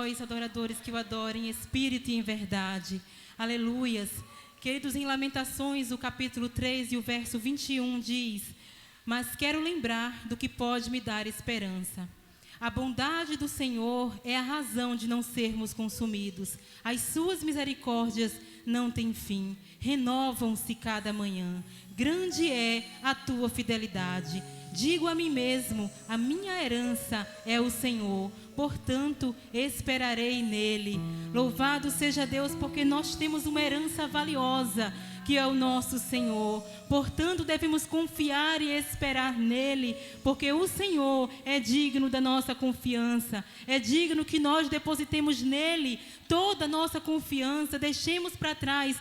vós, adoradores, que o adorem em espírito e em verdade. Aleluias. Queridos, em Lamentações, o capítulo 3 e o verso 21 diz: mas quero lembrar do que pode me dar esperança. A bondade do Senhor é a razão de não sermos consumidos. As suas misericórdias não têm fim, renovam-se cada manhã. Grande é a tua fidelidade. Digo a mim mesmo, a minha herança é o Senhor, portanto esperarei nele. Louvado seja Deus, porque nós temos uma herança valiosa, que é o nosso Senhor. Portanto, devemos confiar e esperar nele, porque o Senhor é digno da nossa confiança. É digno que nós depositemos nele toda a nossa confiança, deixemos para trás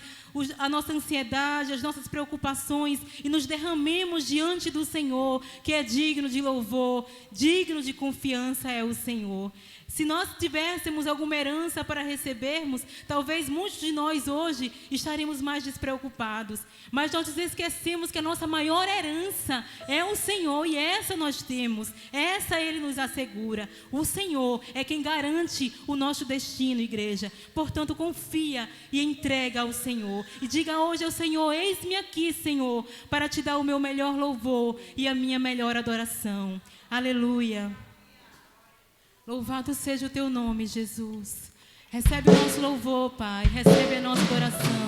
a nossa ansiedade, as nossas preocupações e nos derramemos diante do Senhor, que é digno de louvor, digno de confiança é o Senhor. Se nós tivéssemos alguma herança para recebermos, talvez muitos de nós hoje estaremos mais despreocupados. Mas nós esquecemos que a nossa maior herança é o Senhor, e essa nós temos, essa Ele nos assegura. O Senhor é quem garante o nosso destino, igreja. Portanto, confia e entrega ao Senhor. E diga hoje ao Senhor: eis-me aqui, Senhor, para te dar o meu melhor louvor e a minha melhor adoração. Aleluia. Louvado seja o teu nome, Jesus. Recebe o nosso louvor, Pai. Recebe a nossa adoração.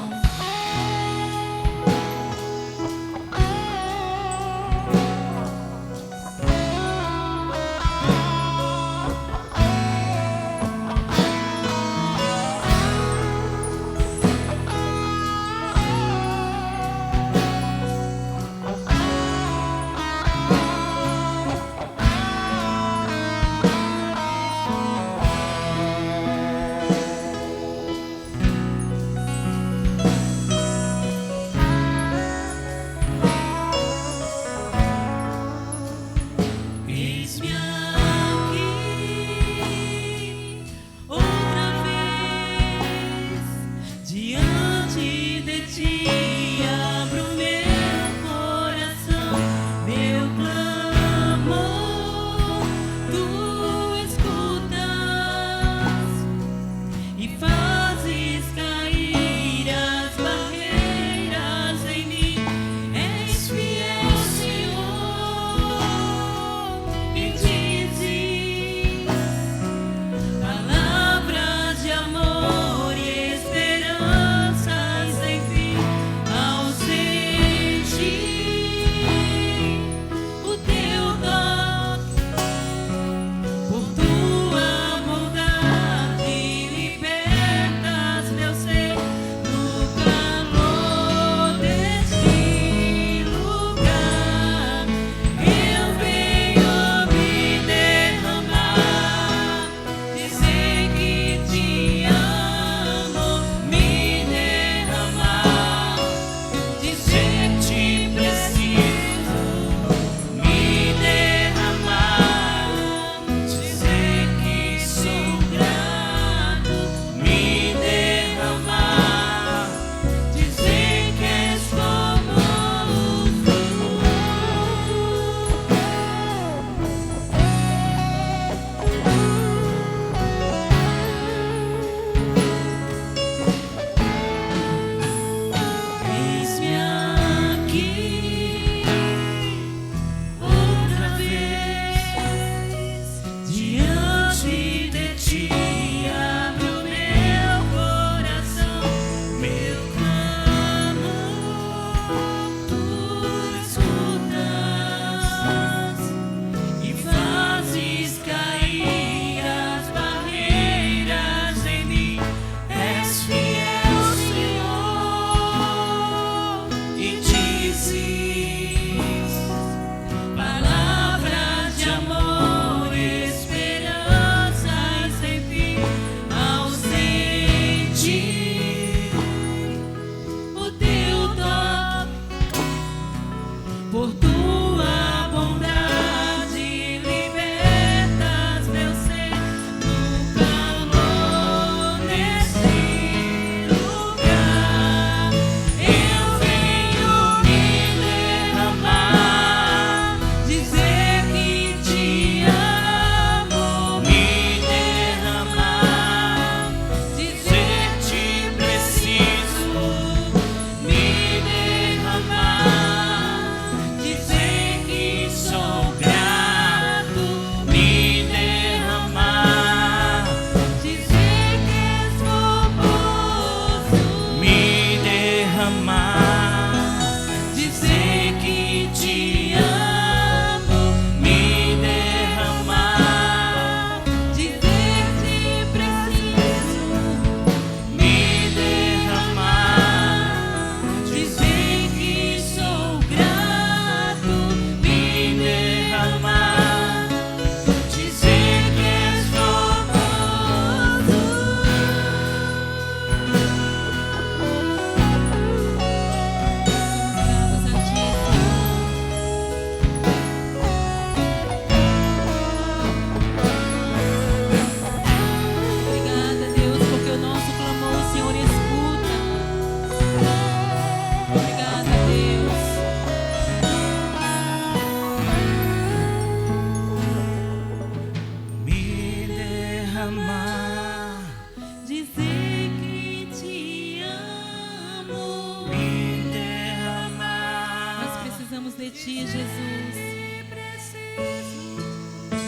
de Ti, Jesus.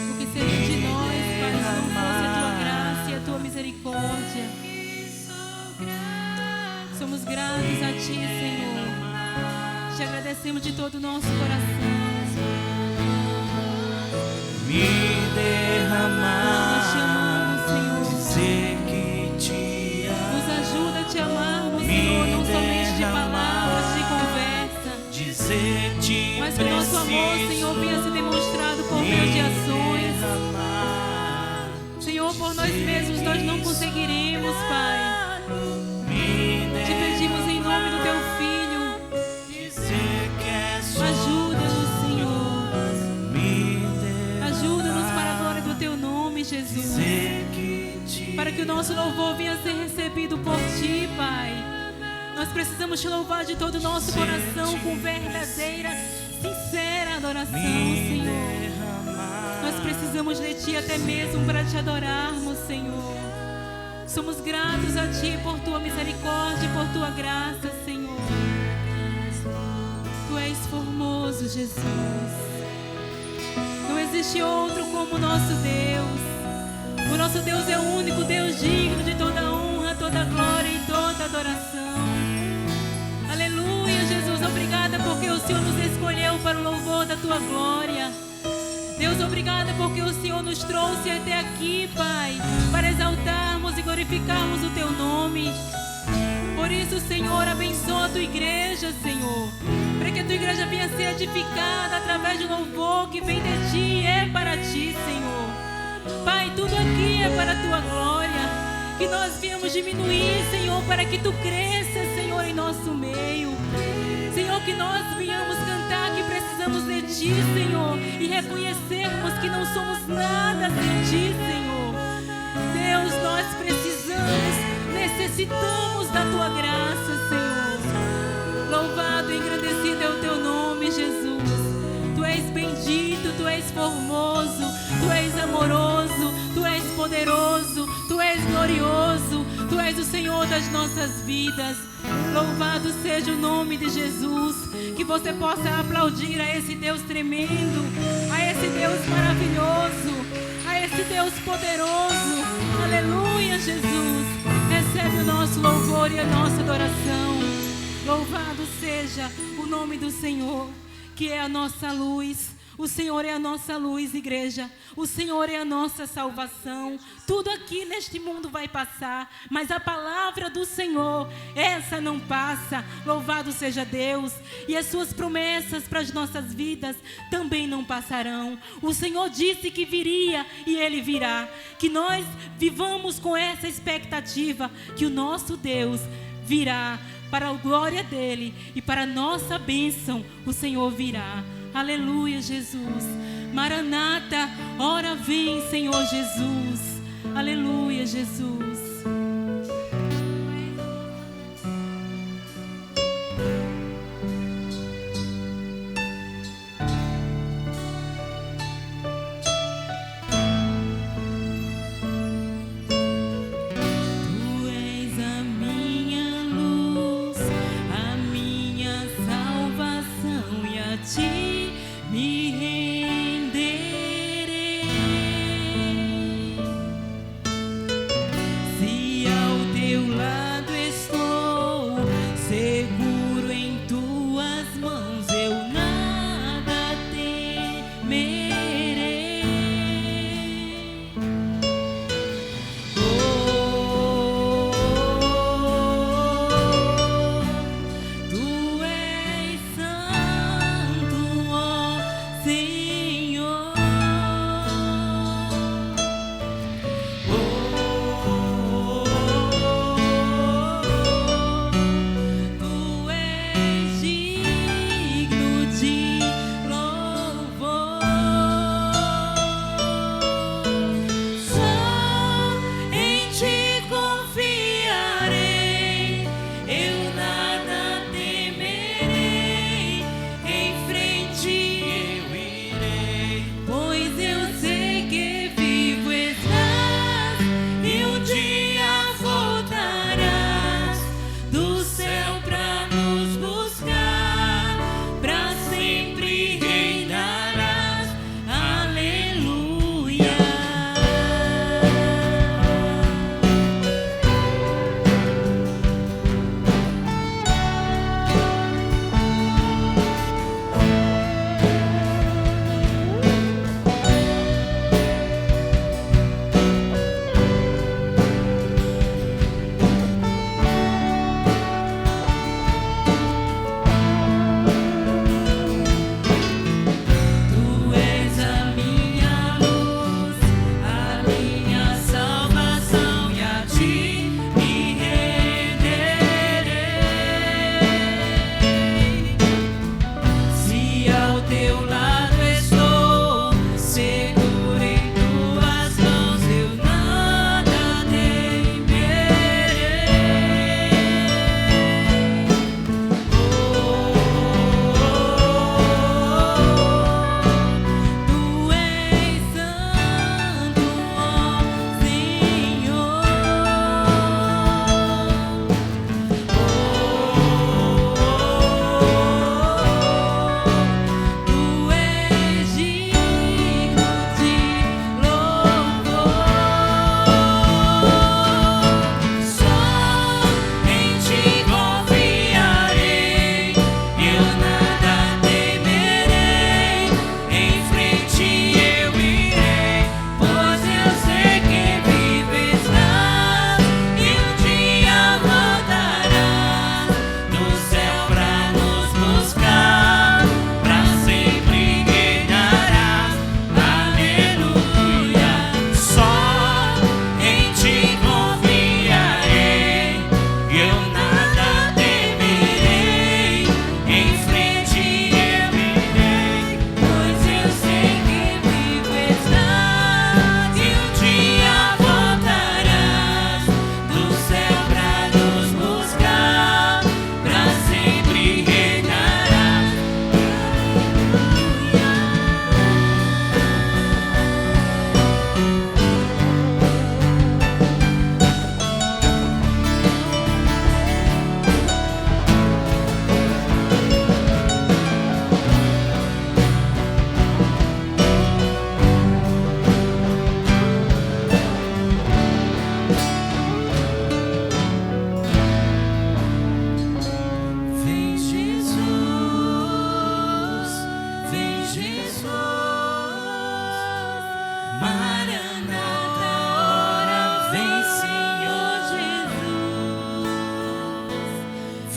O que seria de nós, Pai, se não fosse a Tua graça e a Tua misericórdia? Somos gratos a Ti, Senhor. Te agradecemos de todo o nosso coração. Me derramar, Nós te amamos, Senhor. dizer que te amo. Nos ajuda a Te amarmos, Senhor, não somente de palavras, de conversa, Dizer-te mas que o nosso amor, Senhor, venha ser demonstrado por meio de ações. Senhor, por nós mesmos nós não conseguiremos, Pai. Te pedimos em nome do Teu Filho. Ajuda-nos, Senhor. Ajuda-nos para a glória do Teu nome, Jesus. Para que o nosso louvor venha ser recebido por Ti, Pai. Nós precisamos Te louvar de todo o nosso coração com verdadeira, sincera adoração, Senhor. Nós precisamos de Ti até mesmo para Te adorarmos, Senhor. Somos gratos a Ti por Tua misericórdia e por Tua graça, Senhor. Tu és formoso, Jesus. Não existe outro como o nosso Deus. O nosso Deus é o único Deus digno de toda honra, toda glória e toda adoração. Aleluia, Jesus. Obrigada porque o Senhor nos escolheu para o louvor da Tua glória. Deus, obrigada porque o Senhor nos trouxe até aqui, Pai, para exaltarmos e glorificarmos o Teu nome. Por isso, Senhor, abençoa a Tua igreja, Senhor, para que a Tua igreja venha ser edificada através do louvor que vem de Ti e é para Ti, Senhor. Pai, tudo aqui é para a Tua glória. Que nós viemos diminuir, Senhor, para que Tu cresças, Senhor, em nosso meio. Senhor, que nós venhamos cantar que precisamos de Ti, Senhor, e reconhecermos que não somos nada sem Ti, Senhor. Deus, nós necessitamos da Tua graça, Senhor. Louvado e engrandecido é o Teu nome, Jesus. Tu és bendito, Tu és formoso, Tu és amoroso, Tu és poderoso, Tu és glorioso, Tu és o Senhor das nossas vidas. Louvado seja o nome de Jesus. Que você possa aplaudir a esse Deus tremendo, a esse Deus maravilhoso, a esse Deus poderoso. Aleluia, Jesus. Recebe o nosso louvor e a nossa adoração. Louvado seja o nome do Senhor, que é a nossa luz. O Senhor é a nossa luz, igreja. O Senhor é a nossa salvação. Tudo aqui neste mundo vai passar, mas a palavra do Senhor, essa não passa. Louvado seja Deus. E as suas promessas para as nossas vidas também não passarão. O Senhor disse que viria e Ele virá. Que nós vivamos com essa expectativa que o nosso Deus virá. Para a glória dEle e para a nossa bênção, o Senhor virá. Aleluia, Jesus. Maranata, ora vem, Senhor Jesus. Aleluia, Jesus. Se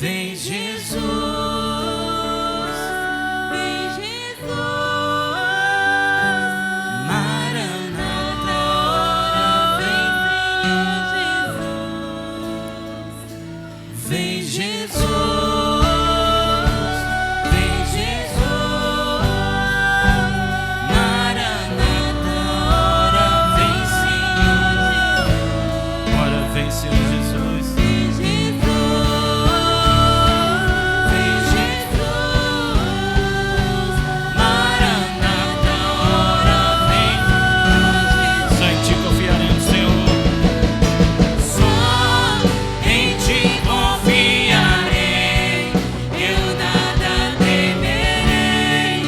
Vem Jesus, vem Jesus, Maranata, vem Senhor Jesus, vem Jesus, Maranata, vem Senhor, ora vem Senhor Jesus. vem Jesus, Vem Jesus, Maranata, ora vem. Só em ti confiaremos, Senhor. Só em ti confiarei, eu nada temerei.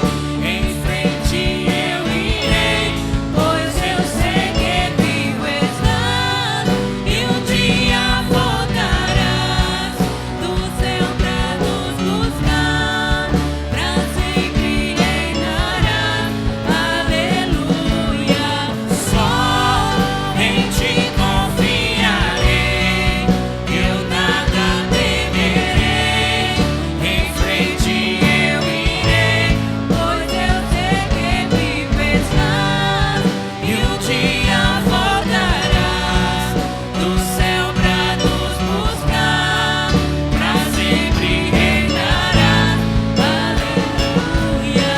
Em frente eu irei, pois eu sei que vivo estás e um dia voltarás do céu pra nos buscar, pra sempre reinarás. Aleluia. Só em ti confiarei, eu nada temerei. Em frente eu irei, pois eu sei que vivo estás e um dia voltarás do céu pra nos buscar, pra sempre reinarás. Aleluia.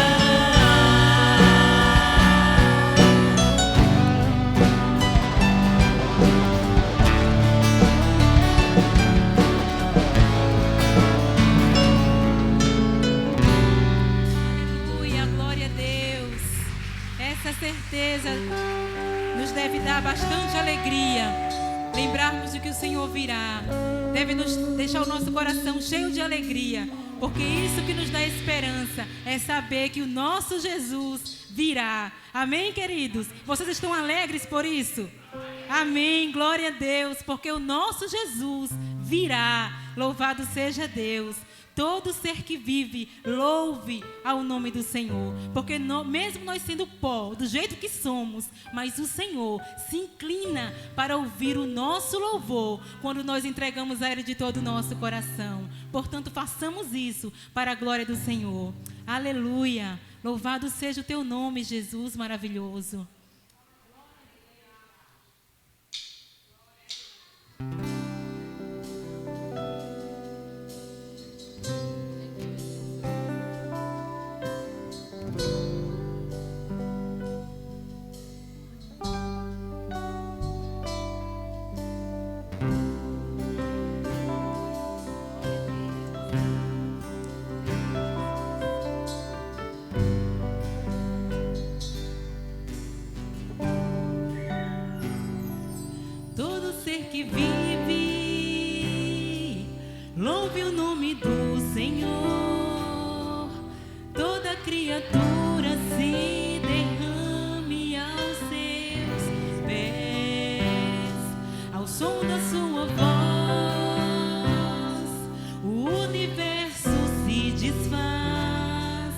aleluia, glória a Deus. Essa certeza nos deve dar bastante alegria. Lembrarmos de que o Senhor virá. Deve nos deixar o nosso coração cheio de alegria. Porque isso que nos dá esperança é saber que o nosso Jesus virá. Amém, queridos? Vocês estão alegres por isso? Amém, glória a Deus. Porque o nosso Jesus virá. Louvado seja Deus. Todo ser que vive, louve ao nome do Senhor. Porque mesmo nós sendo pó, do jeito que somos, mas o Senhor se inclina para ouvir o nosso louvor quando nós entregamos a Ele de todo o nosso coração. Portanto, façamos isso para a glória do Senhor. Aleluia. Louvado seja o teu nome, Jesus maravilhoso. Todo ser que vive, louve o nome do Senhor. Toda criatura se derrame aos seus pés. Ao som da sua voz, o universo se desfaz.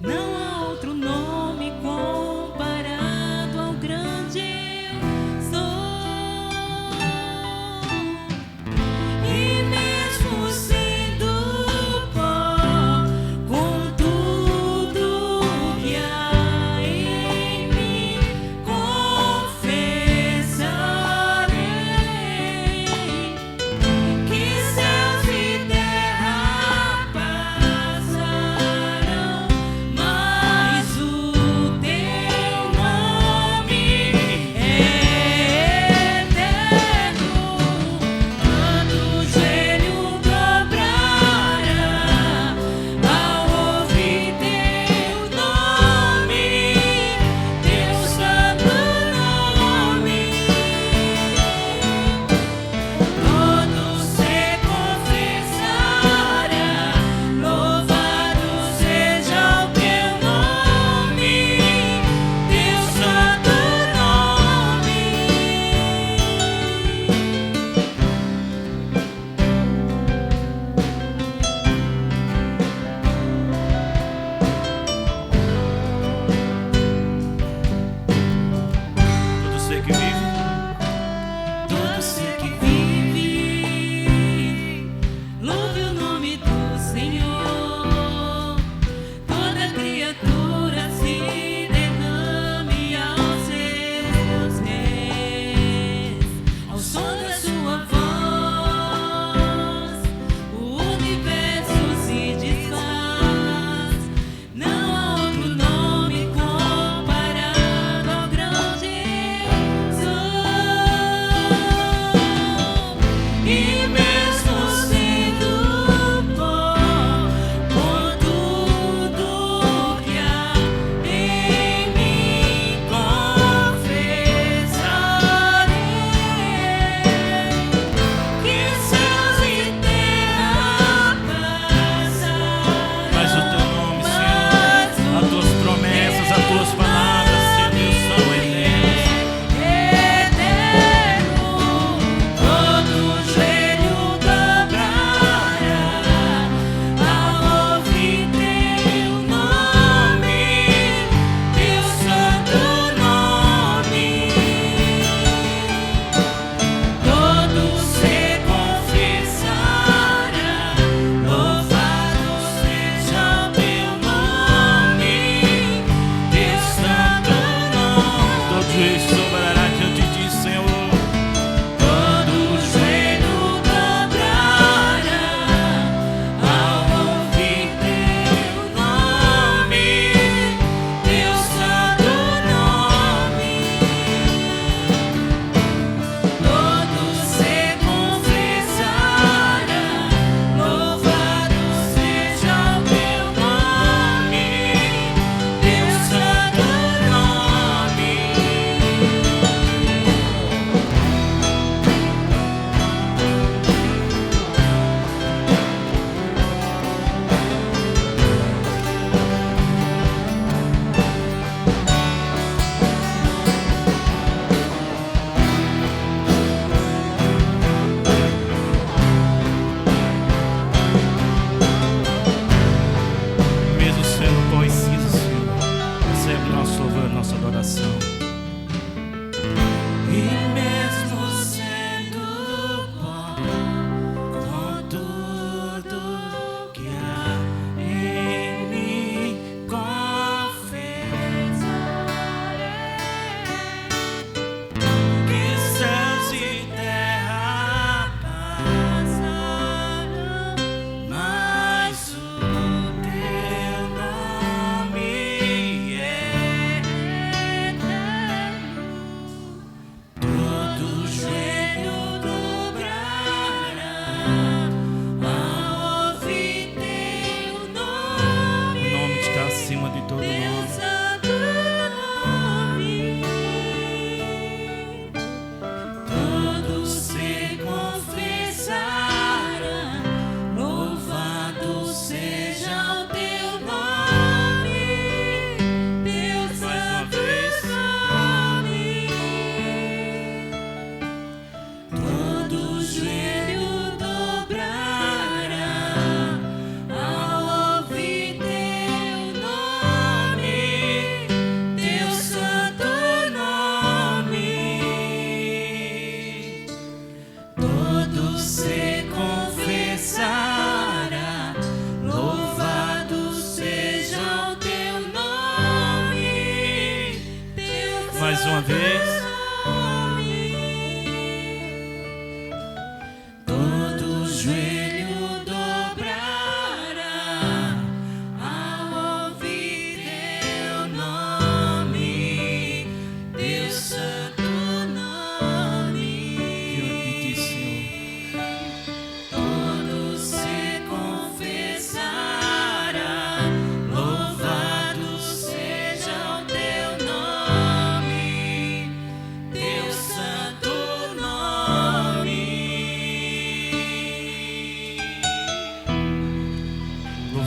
Não há outro nome comparado ao grande eu sou. E mesmo sendo pó, contudo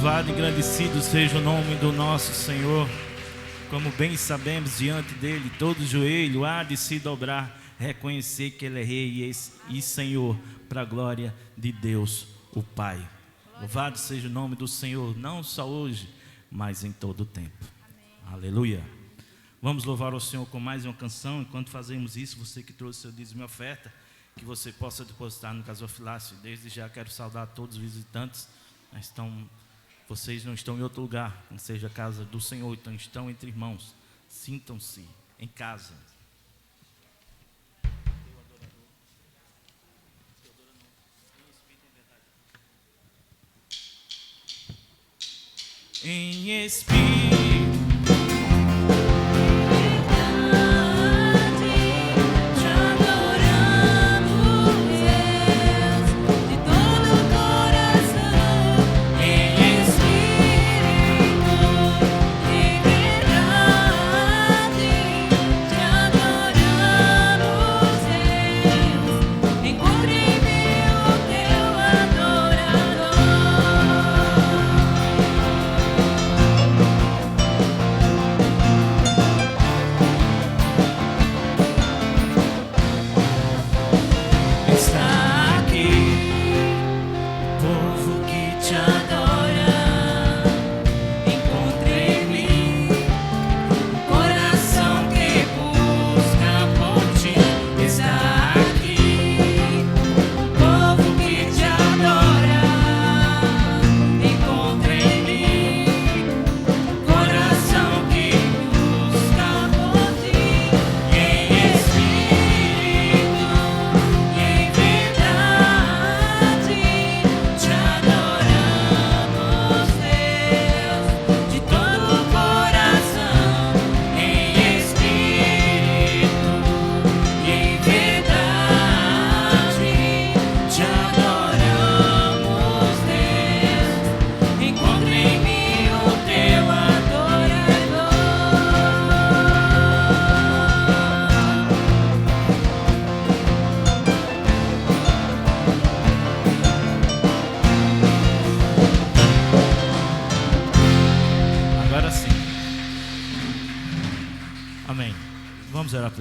Louvado e engrandecido seja o nome do nosso Senhor. Como bem sabemos, diante dele todo joelho há de se dobrar, reconhecer que ele é Rei e Senhor, para a glória de Deus, o Pai. Louvado seja o nome do Senhor, não só hoje, mas em todo o tempo. Amém. Aleluia. Vamos louvar o Senhor com mais uma canção. Enquanto fazemos isso, você que trouxe seu dízimo e oferta, que você possa depositar no gasofilácio. Desde já quero saudar todos os visitantes. Vocês não estão em outro lugar, não seja a casa do Senhor, então estão entre irmãos. Sintam-se em casa. Em espírito.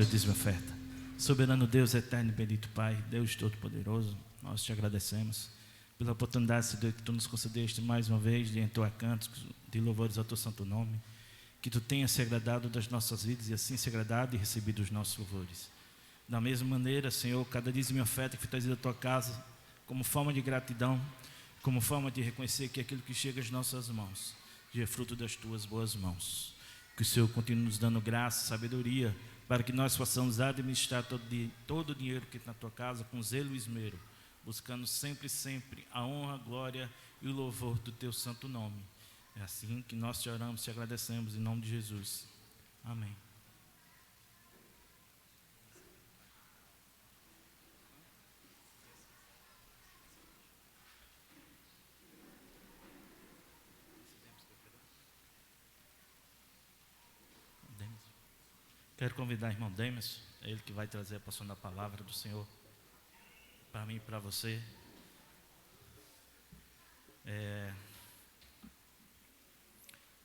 Dízimo e oferta. Soberano Deus, eterno e bendito Pai, Deus Todo-Poderoso, nós te agradecemos pela oportunidade, Senhor, que tu nos concedeste mais uma vez de entoar cantos de louvores ao teu santo nome, que tu tenhas se agradado das nossas vidas e assim se agradado e recebido os nossos louvores. Da mesma maneira, Senhor, cada dízimo e oferta que foi trazido à tua casa, como forma de gratidão, como forma de reconhecer que aquilo que chega às nossas mãos já é fruto das tuas boas mãos. Que o Senhor continue nos dando graça, sabedoria, para que nós possamos administrar todo o dinheiro que está na tua casa com zelo e esmero, buscando sempre a honra, a glória e o louvor do teu santo nome. É assim que nós te oramos, te agradecemos em nome de Jesus. Amém. Quero convidar o irmão Demas, é ele que vai trazer a porção da palavra do Senhor para mim e para você.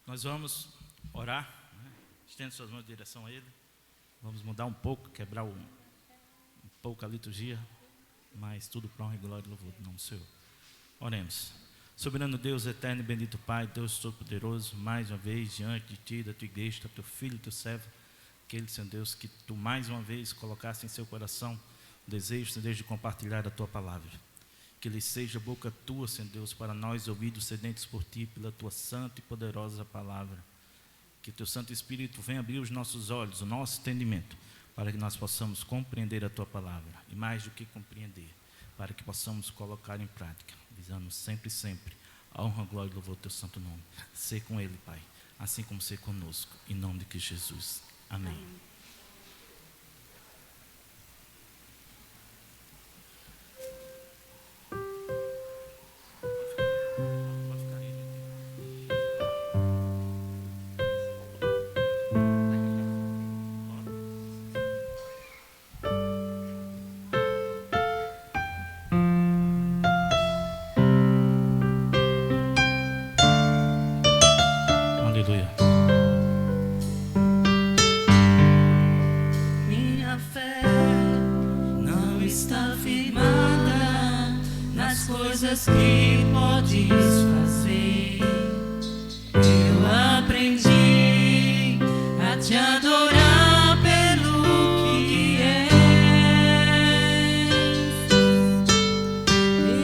Nós vamos orar, né? Estende suas mãos em direção a Ele. Vamos mudar um pouco, quebrar um pouco a liturgia, mas tudo para honra e glória e louvor do nome do Senhor. Oremos. Soberano Deus, eterno e bendito Pai, Deus Todo-Poderoso, mais uma vez diante de Ti, da Tua igreja, do Teu Filho, do Teu servo, aquele, Senhor Deus, que Tu mais uma vez colocasse em seu coração o desejo, Senhor Deus, de compartilhar a Tua palavra. Que Ele seja boca Tua, Senhor Deus, para nós, ouvidos sedentes por Ti, pela Tua santa e poderosa palavra. Que Teu Santo Espírito venha abrir os nossos olhos, o nosso entendimento, para que nós possamos compreender a Tua palavra. E mais do que compreender, para que possamos colocar em prática, visando sempre a honra, a glória e louvor do Teu santo nome. Ser com Ele, Pai, assim como ser conosco, em nome de Cristo Jesus. Amém. coisas que podes fazer. Eu aprendi a te adorar pelo que és.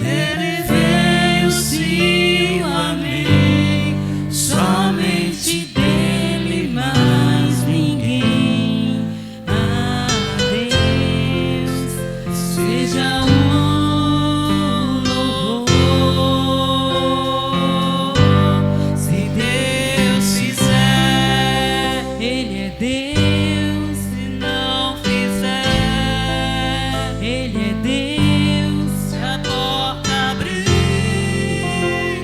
Dele veio sim o amém, somente dele, mais ninguém. A Deus seja o louvor. Se Deus fizer, Ele é Deus. Se não fizer, Ele é Deus. Se a porta abrir,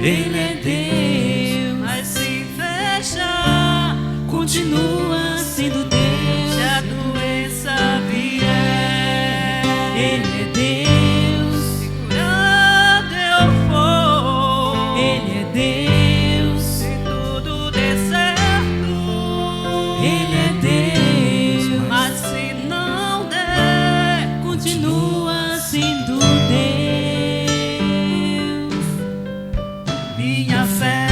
Ele é Deus. Mas se fechar, continua sendo Deus. Se a doença vier, Ele é Deus. Se curado eu for, Ele é Deus. Se tudo der certo, Ele é Deus. Mas se não der, continua sendo Deus. Minha fé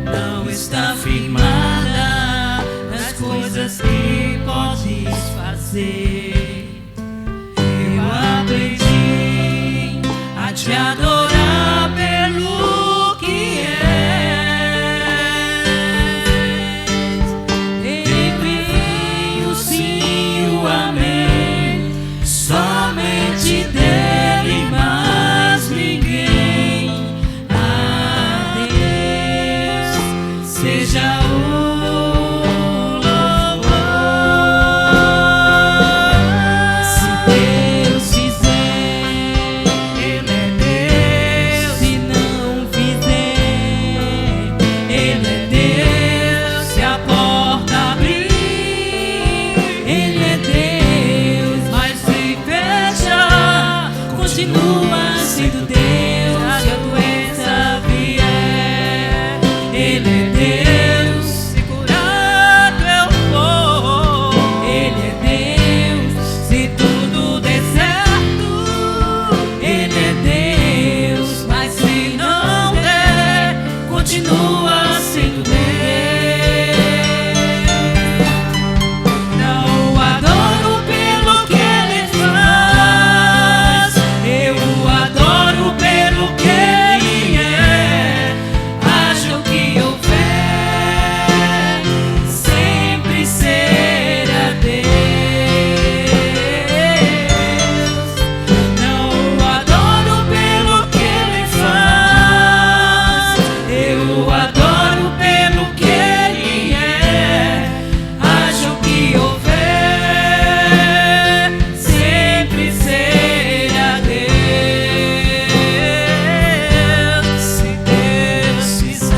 não está firmada nas coisas que podes fazer. Eu aprendi a te adorar pelo que és. Ele veio sim o amém, somente dele, mais ninguém. A Deus seja o louvor. Se Deus fizer, Ele é Deus. Se não fizer, Ele é Deus. Se a porta abrir, Ele é Deus. Mas se fechar, continua sendo Deus. Se a doença vier, Ele é Deus. Se curado eu for, Ele é Deus. Se tudo der certo, Ele é Deus. Mas se não der, continua sendo Deus. Não o adoro pelo que Ele faz, eu o adoro pelo que Ele é. Acho que houver, sempre será Deus. Não o adoro pelo que Ele faz, eu o adoro pelo que Ele é. Acho que houver, sempre será Deus. Se Deus fizer,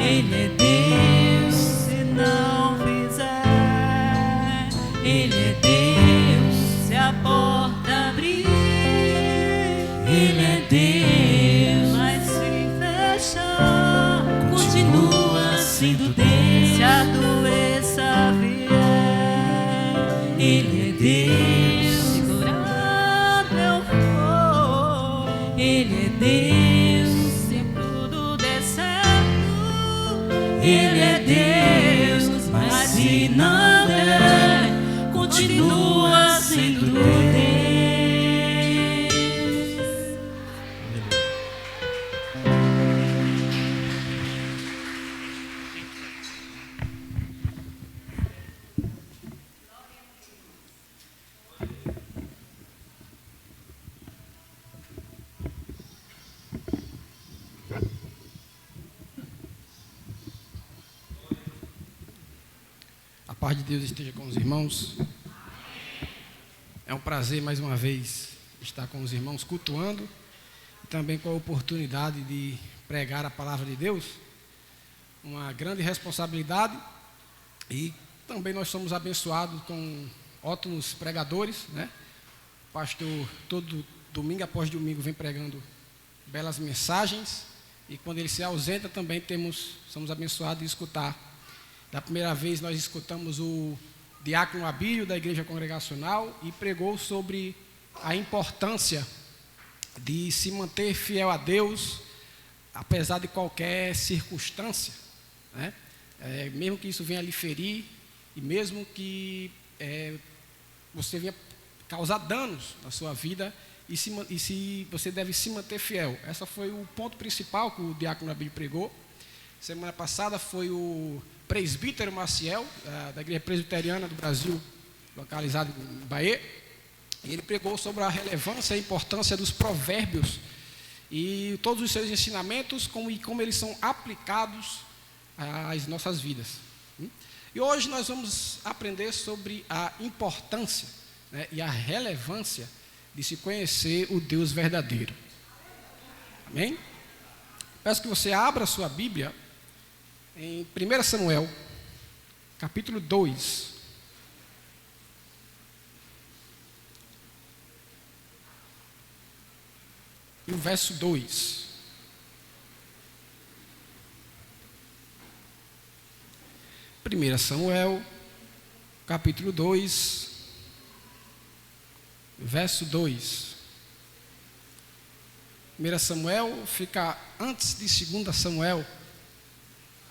Ele é Deus. Se não fizer, Ele é Deus. Se a porta abrir, Ele é Deus. Mas se fechar, continua sendo Deus. Se a doença vier, Ele é Deus. Se curado eu for, Ele é Deus. Se tudo der certo, Ele é Deus. Mas se não der, continua sendo Deus. A paz de Deus esteja com os irmãos. É um prazer mais uma vez estar com os irmãos cultuando e também com a oportunidade de pregar a palavra de Deus. Uma grande responsabilidade e também nós somos abençoados com ótimos pregadores, né? O pastor todo domingo após domingo vem pregando belas mensagens e quando ele se ausenta também somos abençoados de escutar. Da primeira vez nós escutamos o diácono Abílio da Igreja Congregacional e pregou sobre a importância de se manter fiel a Deus, apesar de qualquer circunstância, né? Mesmo que isso venha lhe ferir, e mesmo que você venha causar danos na sua vida, e se você deve se manter fiel. Esse foi o ponto principal que o diácono Nabil pregou. Semana passada foi o presbítero Maciel, da Igreja Presbiteriana do Brasil, localizado em Bahia. E ele pregou sobre a relevância e a importância dos provérbios e todos os seus ensinamentos, como eles são aplicados às nossas vidas. E hoje nós vamos aprender sobre a importância, né, e a relevância de se conhecer o Deus verdadeiro. Amém? Peço que você abra a sua Bíblia em 1 Samuel, capítulo 2. E o verso 2. Primeira Samuel, capítulo 2, verso 2. 1 Samuel fica antes de 2 Samuel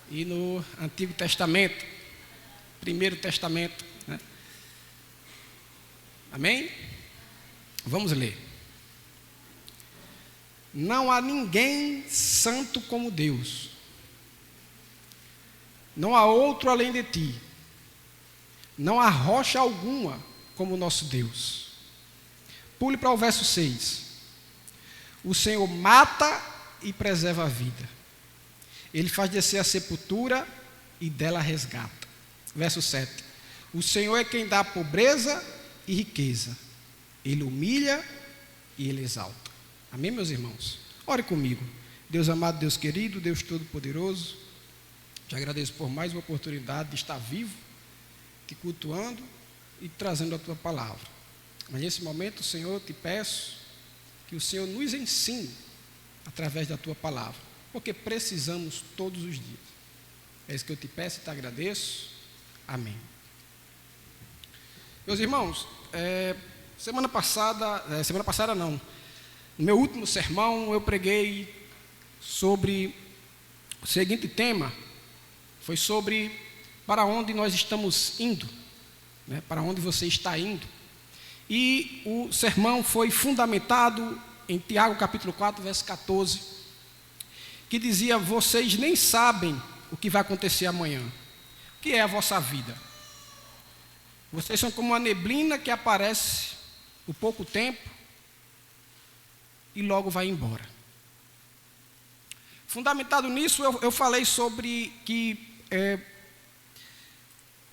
e no Antigo Testamento, Primeiro Testamento, né? Amém? Vamos ler. Não há ninguém santo como Deus. Não há outro além de ti. Não há rocha alguma como nosso Deus. Pule para o verso 6. O Senhor mata e preserva a vida. Ele faz descer a sepultura e dela resgata. Verso 7. O Senhor é quem dá pobreza e riqueza. Ele humilha e ele exalta. Amém, meus irmãos? Ore comigo. Deus amado, Deus querido, Deus todo-poderoso, te agradeço por mais uma oportunidade de estar vivo, te cultuando e trazendo a tua palavra. Mas nesse momento, Senhor, eu te peço que o Senhor nos ensine através da tua palavra, porque precisamos todos os dias. É isso que eu te peço e te agradeço. Amém. Meus irmãos, semana passada não, no meu último sermão eu preguei sobre o seguinte tema, foi sobre para onde nós estamos indo, né? Para onde você está indo. E o sermão foi fundamentado em Tiago capítulo 4, verso 14, que dizia: vocês nem sabem o que vai acontecer amanhã. O que é a vossa vida? Vocês são como uma neblina que aparece por pouco tempo e logo vai embora. Fundamentado nisso, eu falei sobre que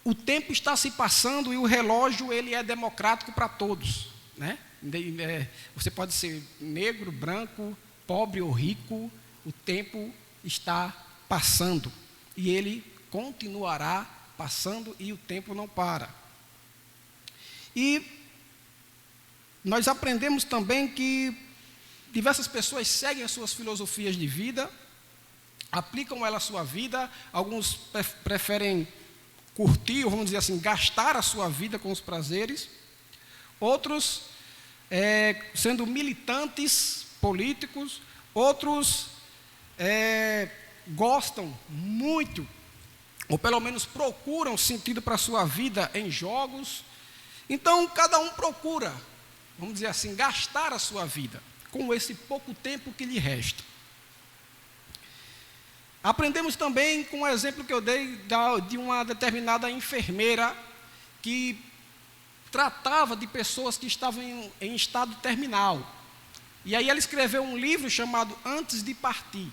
o tempo está se passando e o relógio ele é democrático para todos, né? Você pode ser negro, branco, pobre ou rico, o tempo está passando e ele continuará passando e o tempo não para. E nós aprendemos também que diversas pessoas seguem as suas filosofias de vida, aplicam ela à sua vida, alguns preferem curtir, ou vamos dizer assim, gastar a sua vida com os prazeres, outros sendo militantes políticos, outros gostam muito, ou pelo menos procuram sentido para a sua vida em jogos. Então, cada um procura, vamos dizer assim, gastar a sua vida com esse pouco tempo que lhe resta. Aprendemos também com o exemplo que eu dei de uma determinada enfermeira que tratava de pessoas que estavam em estado terminal. E aí ela escreveu um livro chamado Antes de Partir,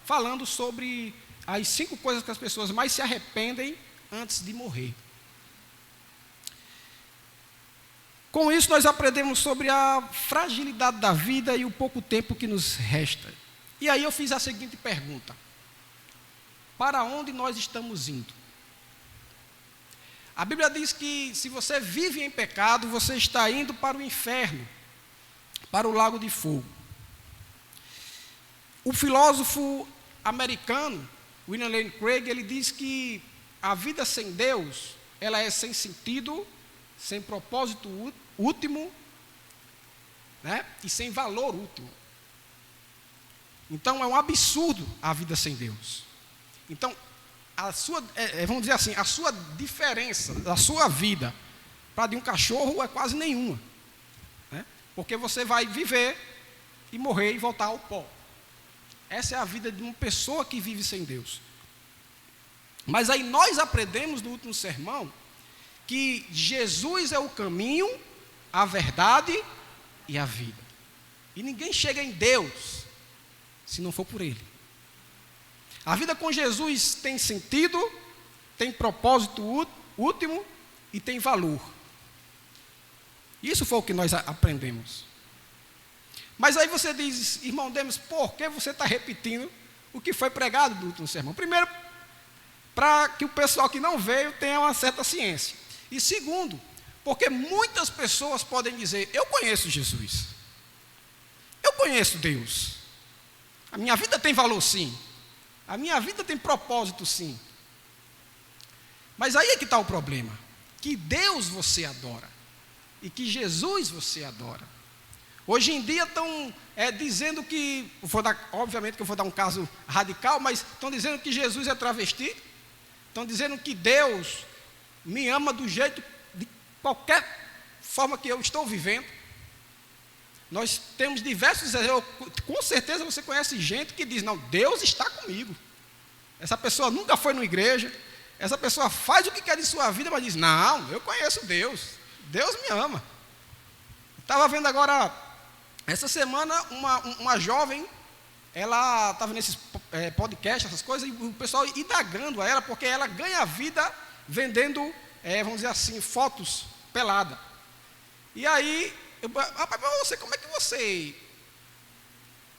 falando sobre as 5 coisas que as pessoas mais se arrependem antes de morrer. Com isso, nós aprendemos sobre a fragilidade da vida e o pouco tempo que nos resta. E aí eu fiz a seguinte pergunta: para onde nós estamos indo? A Bíblia diz que se você vive em pecado, você está indo para o inferno, para o lago de fogo. O filósofo americano, William Lane Craig, ele diz que a vida sem Deus, ela é sem sentido, sem propósito último né? E sem valor útil. Então é um absurdo a vida sem Deus. Então, vamos dizer assim, a sua diferença da sua vida para de um cachorro é quase nenhuma, né? Porque você vai viver e morrer e voltar ao pó. Essa é a vida de uma pessoa que vive sem Deus. Mas aí nós aprendemos no último sermão que Jesus é o caminho, a verdade e a vida. E ninguém chega em Deus se não for por Ele. A vida com Jesus tem sentido, tem propósito último e tem valor. Isso foi o que nós aprendemos. Mas aí você diz, irmão Demis, por que você está repetindo o que foi pregado no último sermão? Primeiro, para que o pessoal que não veio tenha uma certa ciência. E segundo, porque muitas pessoas podem dizer, eu conheço Jesus. Eu conheço Deus. A minha vida tem valor sim. A minha vida tem propósito sim. Mas aí é que está o problema. Que Deus você adora. E que Jesus você adora. Hoje em dia estão dizendo que, obviamente que eu vou dar um caso radical, mas estão dizendo que Jesus é travesti. Estão dizendo que Deus me ama do jeito, de qualquer forma que eu estou vivendo. Nós temos diversos exemplos. Com certeza você conhece gente que diz, não, Deus está comigo. Essa pessoa nunca foi numa igreja. Essa pessoa faz o que quer de sua vida, mas diz, não, eu conheço Deus. Deus me ama. Estava vendo agora, essa semana, uma jovem, ela estava nesses podcasts, essas coisas, e o pessoal indagando a ela, porque ela ganha vida vendendo, vamos dizer assim, fotos pelada. E aí, rapaz, você, como é que você,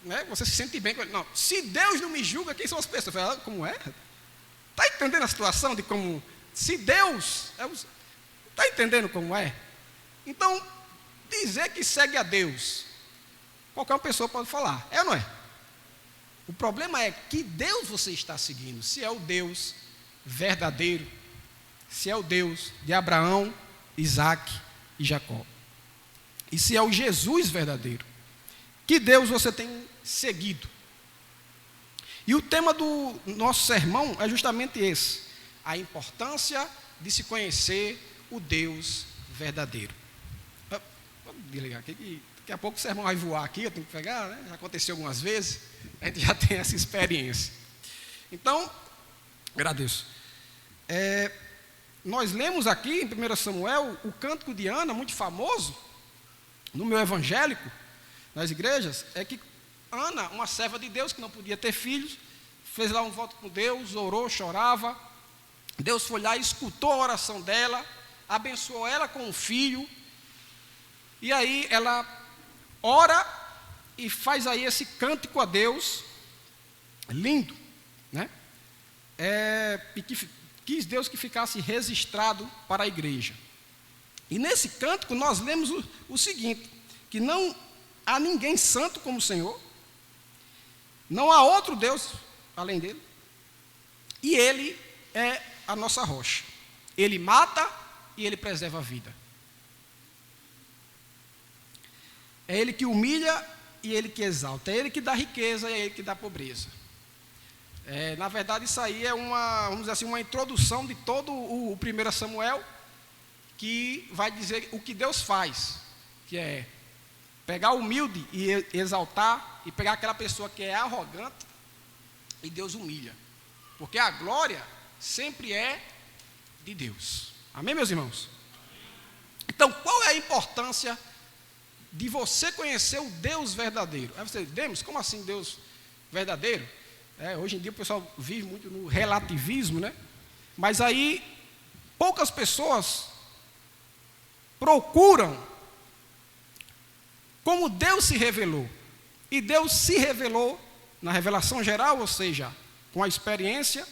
né, você se sente bem com ele? Não, se Deus não me julga, quem são as pessoas? Eu falei, como é? Está entendendo a situação de como, se Deus, está entendendo como é? Então, dizer que segue a Deus, qualquer pessoa pode falar, é ou não é? O problema é que Deus você está seguindo, se é o Deus verdadeiro, se é o Deus de Abraão, Isaac e Jacó. E se é o Jesus verdadeiro, que Deus você tem seguido. E o tema do nosso sermão é justamente esse, a importância de se conhecer o Deus verdadeiro. Vamos desligar aqui, daqui a pouco o sermão vai voar aqui, eu tenho que pegar, né? Já aconteceu algumas vezes, a gente já tem essa experiência. Então, agradeço. Nós lemos aqui em 1 Samuel o cântico de Ana, muito famoso, no meio evangélico, nas igrejas, é que Ana, uma serva de Deus que não podia ter filhos, fez lá um voto com Deus, orou, chorava. Deus foi lá e escutou a oração dela, abençoou ela com um filho. E aí ela ora e faz aí esse cântico a Deus, lindo, né? E que quis Deus que ficasse registrado para a igreja. E nesse cântico nós lemos o seguinte, que não há ninguém santo como o Senhor, não há outro Deus além dele, e Ele é a nossa rocha. Ele mata e Ele preserva a vida. É Ele que humilha e Ele que exalta. É Ele que dá riqueza e é Ele que dá pobreza. Na verdade, isso aí é vamos dizer assim, uma introdução de todo o 1 Samuel, que vai dizer o que Deus faz, que é pegar o humilde e exaltar, e pegar aquela pessoa que é arrogante, e Deus humilha. Porque a glória sempre é de Deus. Amém, meus irmãos? Então, qual é a importância de você conhecer o Deus verdadeiro? Aí você diz, como assim Deus verdadeiro? Hoje em dia o pessoal vive muito no relativismo, né? Mas aí, poucas pessoas procuram como Deus se revelou. E Deus se revelou na revelação geral, ou seja, com a experiência,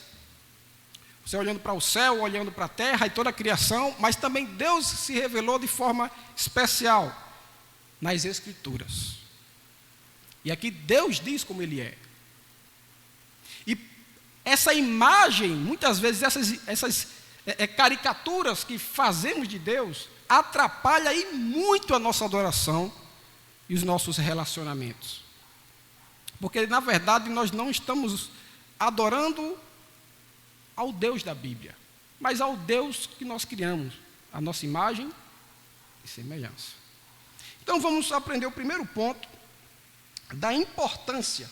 você olhando para o céu, olhando para a terra e toda a criação, mas também Deus se revelou de forma especial nas Escrituras. E aqui Deus diz como Ele é. E essa imagem, muitas vezes essas caricaturas que fazemos de Deus, atrapalha aí muito a nossa adoração e os nossos relacionamentos. Porque, na verdade, nós não estamos adorando ao Deus da Bíblia, mas ao Deus que nós criamos, a nossa imagem e semelhança. Então, vamos aprender o primeiro ponto da importância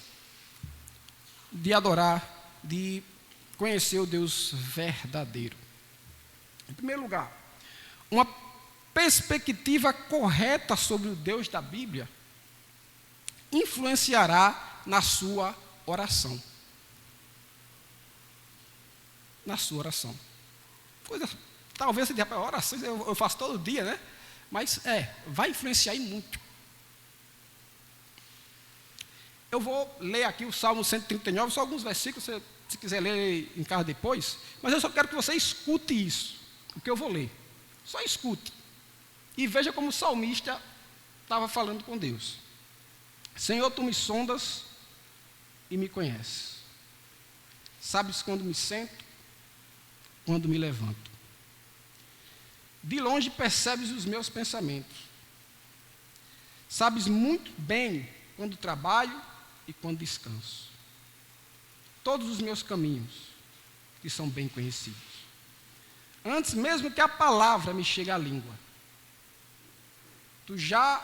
de adorar, de conhecer o Deus verdadeiro. Em primeiro lugar, uma perspectiva correta sobre o Deus da Bíblia influenciará na sua oração. Na sua oração. Coisa, talvez você diga, orações eu faço todo dia, né? Mas vai influenciar em muito. Eu vou ler aqui o Salmo 139, só alguns versículos, se quiser ler em casa depois, mas eu só quero que você escute isso, o que eu vou ler. Só escute. E veja como o salmista estava falando com Deus. Senhor, tu me sondas e me conheces. Sabes quando me sento, quando me levanto. De longe percebes os meus pensamentos. Sabes muito bem quando trabalho e quando descanso. Todos os meus caminhos que são bem conhecidos. Antes mesmo que a palavra me chegue à língua, tu já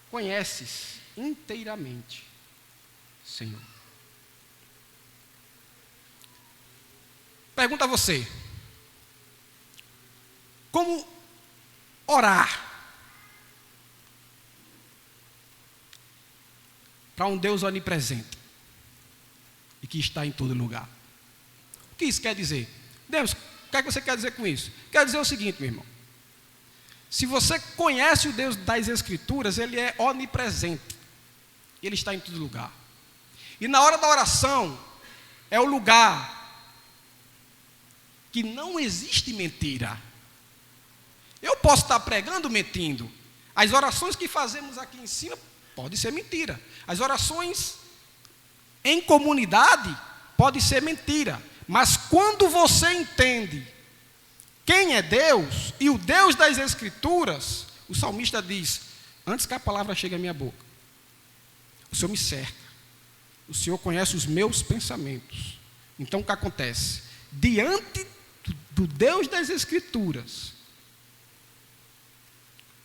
conheces inteiramente, Senhor. Pergunta a você: como orar para um Deus onipresente e que está em todo lugar? O que isso quer dizer? Deus, o que é que você quer dizer com isso? Quer dizer o seguinte, meu irmão: se você conhece o Deus das Escrituras, Ele é onipresente, Ele está em todo lugar. E na hora da oração, é o lugar que não existe mentira. Eu posso estar pregando mentindo. As orações que fazemos aqui em cima podem ser mentira. As orações em comunidade podem ser mentira. Mas quando você entende quem é Deus e o Deus das Escrituras, o salmista diz: antes que a palavra chegue à minha boca, o Senhor me cerca. O Senhor conhece os meus pensamentos. Então o que acontece? Diante do Deus das Escrituras,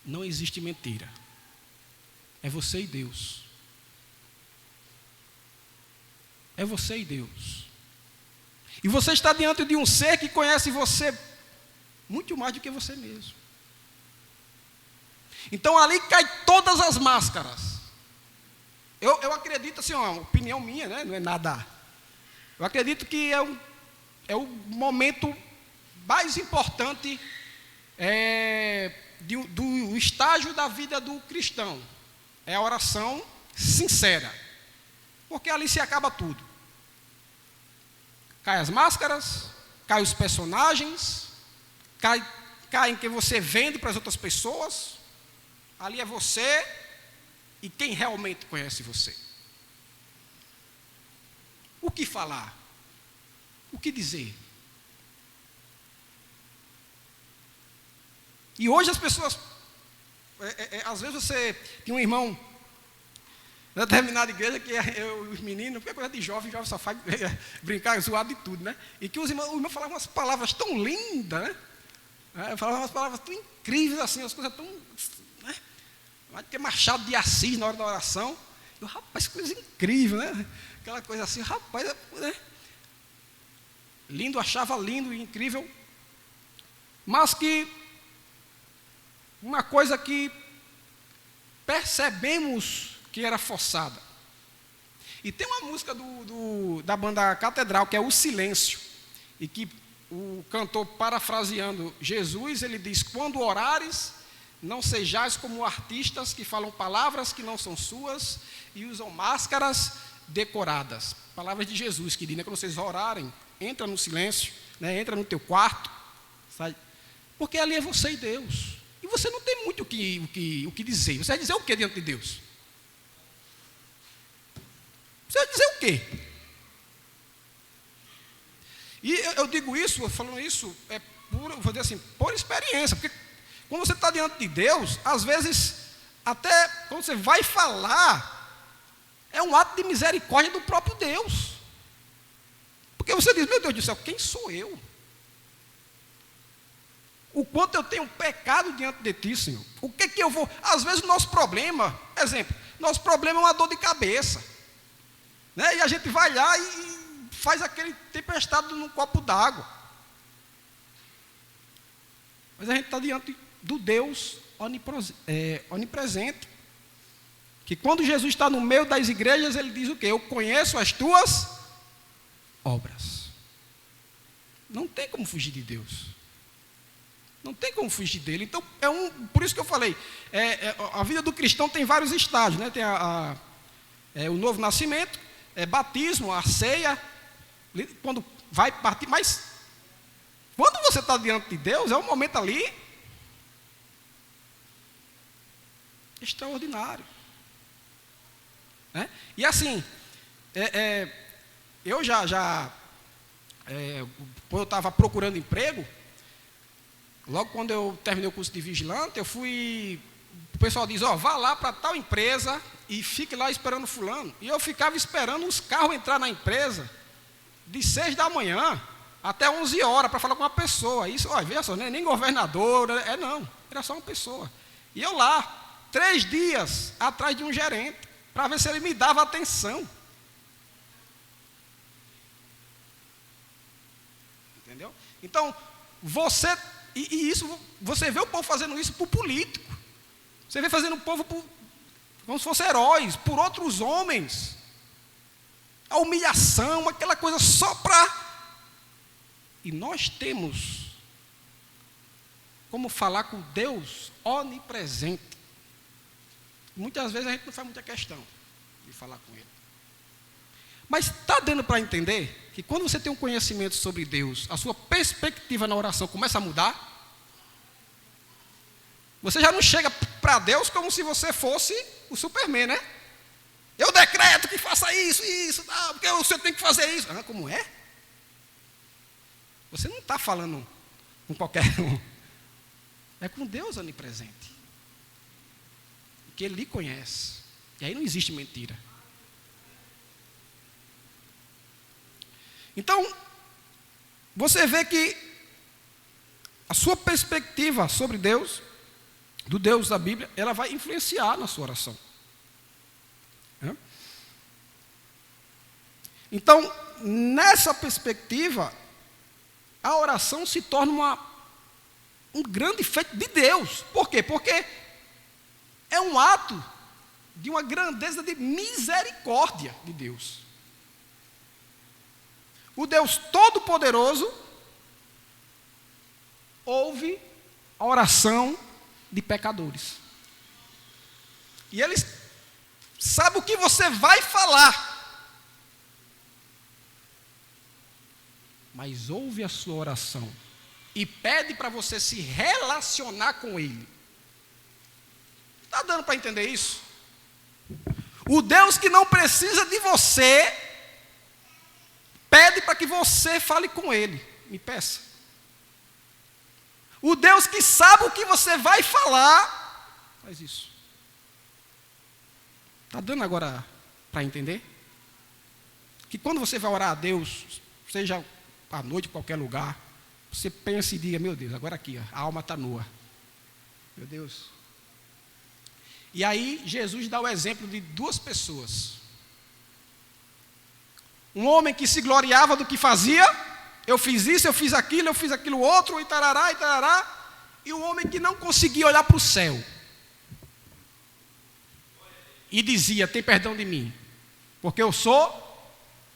não existe mentira. É você e Deus. É você e Deus. E você está diante de um ser que conhece você muito mais do que você mesmo. Então ali cai todas as máscaras. Eu acredito, assim, uma opinião minha, né? Não é nada. Eu acredito que é o momento mais importante do estágio da vida do cristão. É a oração sincera. Porque ali se acaba tudo. Cai as máscaras, cai os personagens, cai em que você vende para as outras pessoas. Ali é você e quem realmente conhece você. O que falar? O que dizer? E hoje as pessoas, às vezes você tem um irmão na determinada igreja que os meninos, porque é coisa de jovem só faz brincar, zoado de tudo, né? E que os irmãos falavam umas palavras tão lindas, né? Falavam umas palavras tão incríveis assim, as coisas tão, né? Vai ter Machado de Assis na hora da oração. Eu, rapaz, que coisa incrível, né? Aquela coisa assim, rapaz, né? Lindo, achava lindo e incrível. Mas que uma coisa que percebemos que era forçada. E tem uma música da banda Catedral, que é O Silêncio, e que o cantor, parafraseando Jesus, ele diz: quando orares, não sejais como artistas que falam palavras que não são suas e usam máscaras decoradas. Palavras de Jesus, que diz, né, quando vocês orarem, entra no silêncio, né, entra no teu quarto, sabe? Porque ali é você e Deus. E você não tem muito o que dizer. Você vai dizer o que diante de Deus? Você vai dizer o quê? E eu digo isso, falando isso, vou dizer assim, por experiência. Porque quando você está diante de Deus, às vezes Até quando você vai falar, é um ato de misericórdia do próprio Deus. Porque você diz, meu Deus do céu, quem sou eu? O quanto eu tenho pecado diante de ti, Senhor. O que que eu vou... Às vezes o nosso problema, exemplo, nosso problema é uma dor de cabeça. Né? E a gente vai lá e faz aquele tempestade num copo d'água. Mas a gente está diante do Deus onipresente. Que quando Jesus está no meio das igrejas, ele diz o quê? Eu conheço as tuas obras. Não tem como fugir de Deus. Não tem como fugir dele. Então, por isso que eu falei, a vida do cristão tem vários estágios, né? Tem o novo nascimento, batismo, a ceia, quando vai partir, mas quando você está diante de Deus, é um momento ali extraordinário. Né? E assim, eu quando eu estava procurando emprego, logo quando eu terminei o curso de vigilante, o pessoal diz, vá lá para tal empresa e fique lá esperando fulano. E eu ficava esperando os carros entrar na empresa de 6 da manhã até 11 horas para falar com uma pessoa. Isso, veja só, nem governador, não, era só uma pessoa. E eu lá, 3 dias atrás de um gerente, para ver se ele me dava atenção. Entendeu? Então, isso, você vê o povo fazendo isso por político. Você vê fazendo o povo como se fossem heróis, por outros homens. A humilhação, aquela coisa só para... E nós temos como falar com Deus onipresente. Muitas vezes a gente não faz muita questão de falar com Ele. Mas está dando para entender que quando você tem um conhecimento sobre Deus, a sua perspectiva na oração começa a mudar? Você já não chega para Deus como se você fosse o Superman, né? Eu decreto que faça isso, porque o senhor tem que fazer isso. Como é? Você não está falando com qualquer um. É com Deus onipresente. Que Ele lhe conhece. E aí não existe mentira. Então, você vê que a sua perspectiva sobre Deus, do Deus da Bíblia, ela vai influenciar na sua oração. Então, nessa perspectiva, a oração se torna um grande feito de Deus. Por quê? Porque é um ato de uma grandeza de misericórdia de Deus. O Deus Todo-Poderoso ouve a oração de pecadores. E Ele sabe o que você vai falar. Mas ouve a sua oração e pede para você se relacionar com Ele. Está dando para entender isso? O Deus que não precisa de você pede para que você fale com Ele. Me peça. O Deus que sabe o que você vai falar, faz isso. Está dando agora para entender? Que quando você vai orar a Deus, seja à noite, em qualquer lugar, você pensa e diga, meu Deus, agora aqui, a alma está nua. Meu Deus. E aí Jesus dá o exemplo de 2 pessoas. Um homem que se gloriava do que fazia, eu fiz isso, eu fiz aquilo outro, e tarará, e tarará. E um homem que não conseguia olhar para o céu. E dizia, tem perdão de mim, porque eu sou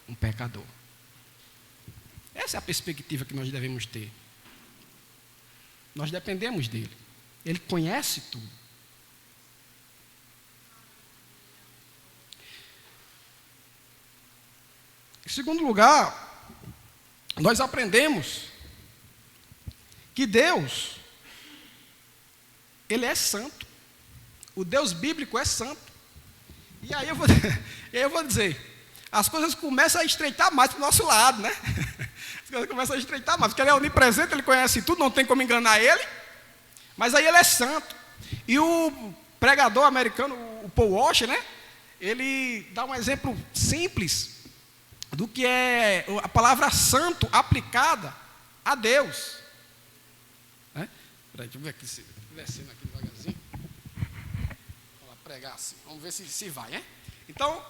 um pecador. Essa é a perspectiva que nós devemos ter. Nós dependemos dele. Ele conhece tudo. Em segundo lugar, nós aprendemos que Deus, Ele é santo. O Deus bíblico é santo. E aí eu vou dizer, as coisas começam a estreitar mais para o nosso lado, né? As coisas começam a estreitar mais, porque Ele é onipresente, Ele conhece tudo, não tem como enganar Ele. Mas aí Ele é santo. E pregador americano, o Paul Washer, né? Ele dá um exemplo simples do que é a palavra santo aplicada a Deus. Né? Peraí, deixa eu ver aqui, descendo aqui devagarzinho. Vamos lá, pregar assim. Vamos ver se vai, né? Então,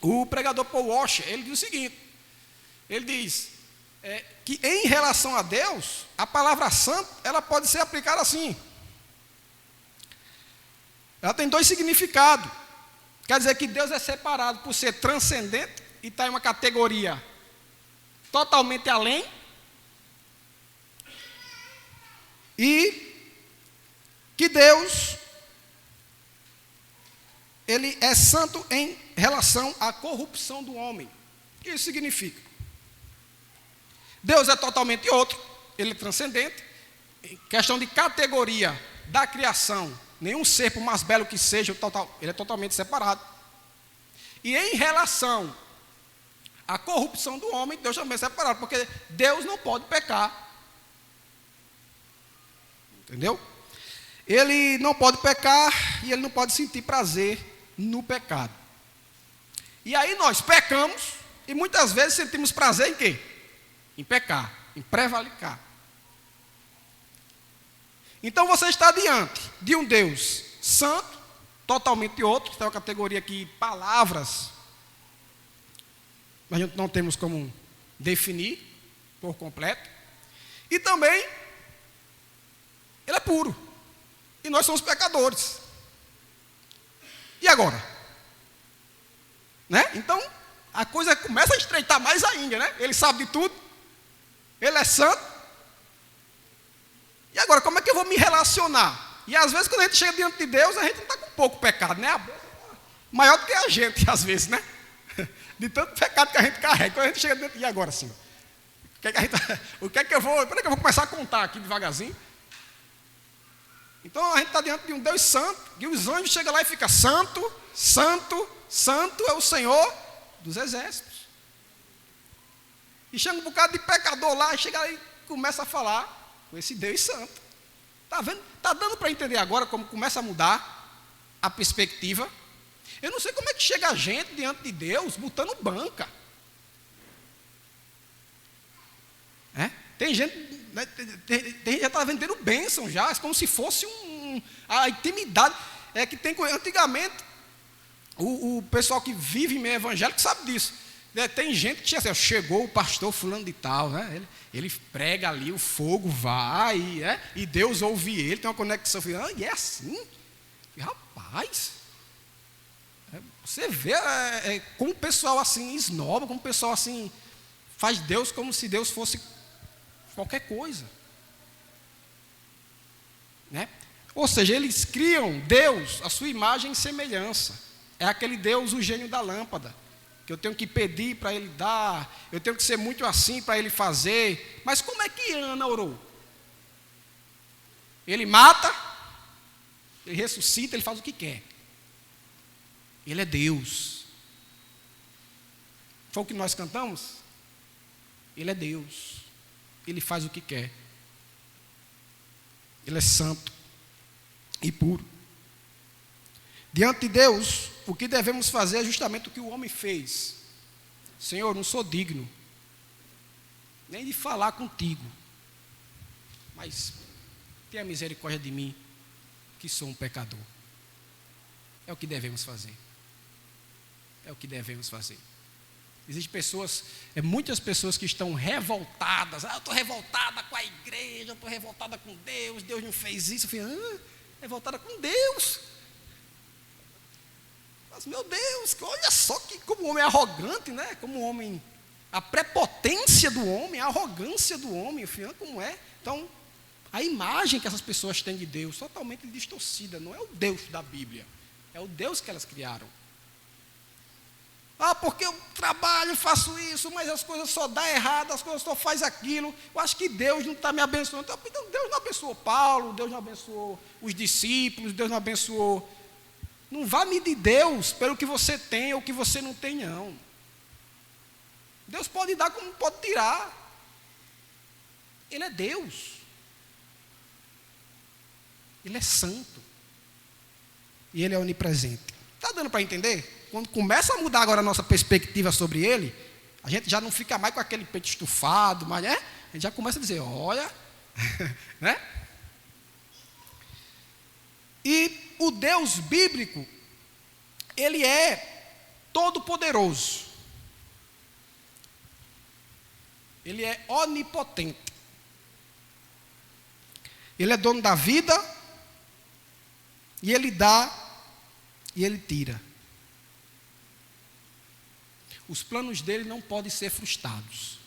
o pregador Paul Washer, ele diz o seguinte, ele diz que em relação a Deus, a palavra santo, ela pode ser aplicada assim. Ela tem dois significados. Quer dizer que Deus é separado por ser transcendente e está em uma categoria totalmente além. E que Deus, ele é santo em relação à corrupção do homem. O que isso significa? Deus é totalmente outro, ele é transcendente. Em questão de categoria da criação, nenhum ser, por mais belo que seja, ele é totalmente separado. E em relação à corrupção do homem, Deus também é separado, porque Deus não pode pecar. Entendeu? Ele não pode pecar e ele não pode sentir prazer no pecado. E aí nós pecamos e muitas vezes sentimos prazer em quê? Em pecar, em prevaricar. Então você está diante de um Deus santo, totalmente outro, que é uma categoria que palavras nós não temos como definir por completo. E também ele é puro. E nós somos pecadores. E agora? Né? Então, a coisa começa a estreitar mais ainda, né? Ele sabe de tudo. Ele é santo. E agora, como é que eu vou me relacionar? E às vezes, quando a gente chega diante de Deus, a gente não está com pouco pecado, né? A bolsa está maior do que a gente, às vezes, né? De tanto pecado que a gente carrega. Quando a gente chega diante, e agora, Senhor? O que é que eu vou... Peraí que eu vou começar a contar aqui devagarzinho. Então, a gente está diante de um Deus santo, e os anjos chegam lá e ficam: santo, santo, santo é o Senhor dos exércitos. E chega um bocado de pecador lá, e chega lá e começa a falar com esse Deus santo. Está vendo? Está dando para entender agora como começa a mudar a perspectiva? Eu não sei como é que chega a gente diante de Deus botando banca. Tem gente, né, tem gente que já está vendendo bênção já, como se fosse a intimidade. É que tem antigamente, o pessoal que vive em meio evangélico sabe disso. Tem gente que tinha assim: chegou o pastor fulano de tal, né? Ele prega ali, o fogo vai, e Deus ouve ele, tem uma conexão. E é assim? E, rapaz, você vê como o pessoal assim esnoba, como o pessoal assim faz Deus como se Deus fosse qualquer coisa, né? Ou seja, eles criam Deus, a sua imagem e semelhança. É aquele Deus, o gênio da lâmpada, que eu tenho que pedir para ele dar, eu tenho que ser muito assim para ele fazer. Mas como é que Ana orou? Ele mata, ele ressuscita, ele faz o que quer. Ele é Deus. Foi o que nós cantamos? Ele é Deus. Ele faz o que quer. Ele é santo e puro. Diante de Deus, o que devemos fazer é justamente o que o homem fez. Senhor, não sou digno nem de falar contigo, mas tenha misericórdia de mim, que sou um pecador. É o que devemos fazer. É o que devemos fazer. Existem pessoas, muitas pessoas que estão revoltadas. Eu estou revoltada com a igreja, eu estou revoltada com Deus, Deus não fez isso. Eu falei: revoltada com Deus? Mas, meu Deus, olha só como o homem é arrogante, né? Como o homem, a prepotência do homem, a arrogância do homem, como é. Então, a imagem que essas pessoas têm de Deus, totalmente distorcida, não é o Deus da Bíblia, é o Deus que elas criaram. Porque eu trabalho, faço isso, mas as coisas só dão errado, as coisas só fazem aquilo. Eu acho que Deus não está me abençoando. Então, Deus não abençoou Paulo, Deus não abençoou os discípulos, Deus não abençoou. Não vá medir Deus pelo que você tem ou que você não tem, não. Deus pode dar como pode tirar. Ele é Deus. Ele é santo. E Ele é onipresente. Está dando para entender? Quando começa a mudar agora a nossa perspectiva sobre Ele, a gente já não fica mais com aquele peito estufado, mas a gente já começa a dizer, olha, né? E o Deus bíblico, Ele é todo-poderoso. Ele é onipotente. Ele é dono da vida, e Ele dá, e Ele tira. Os planos dele não podem ser frustrados.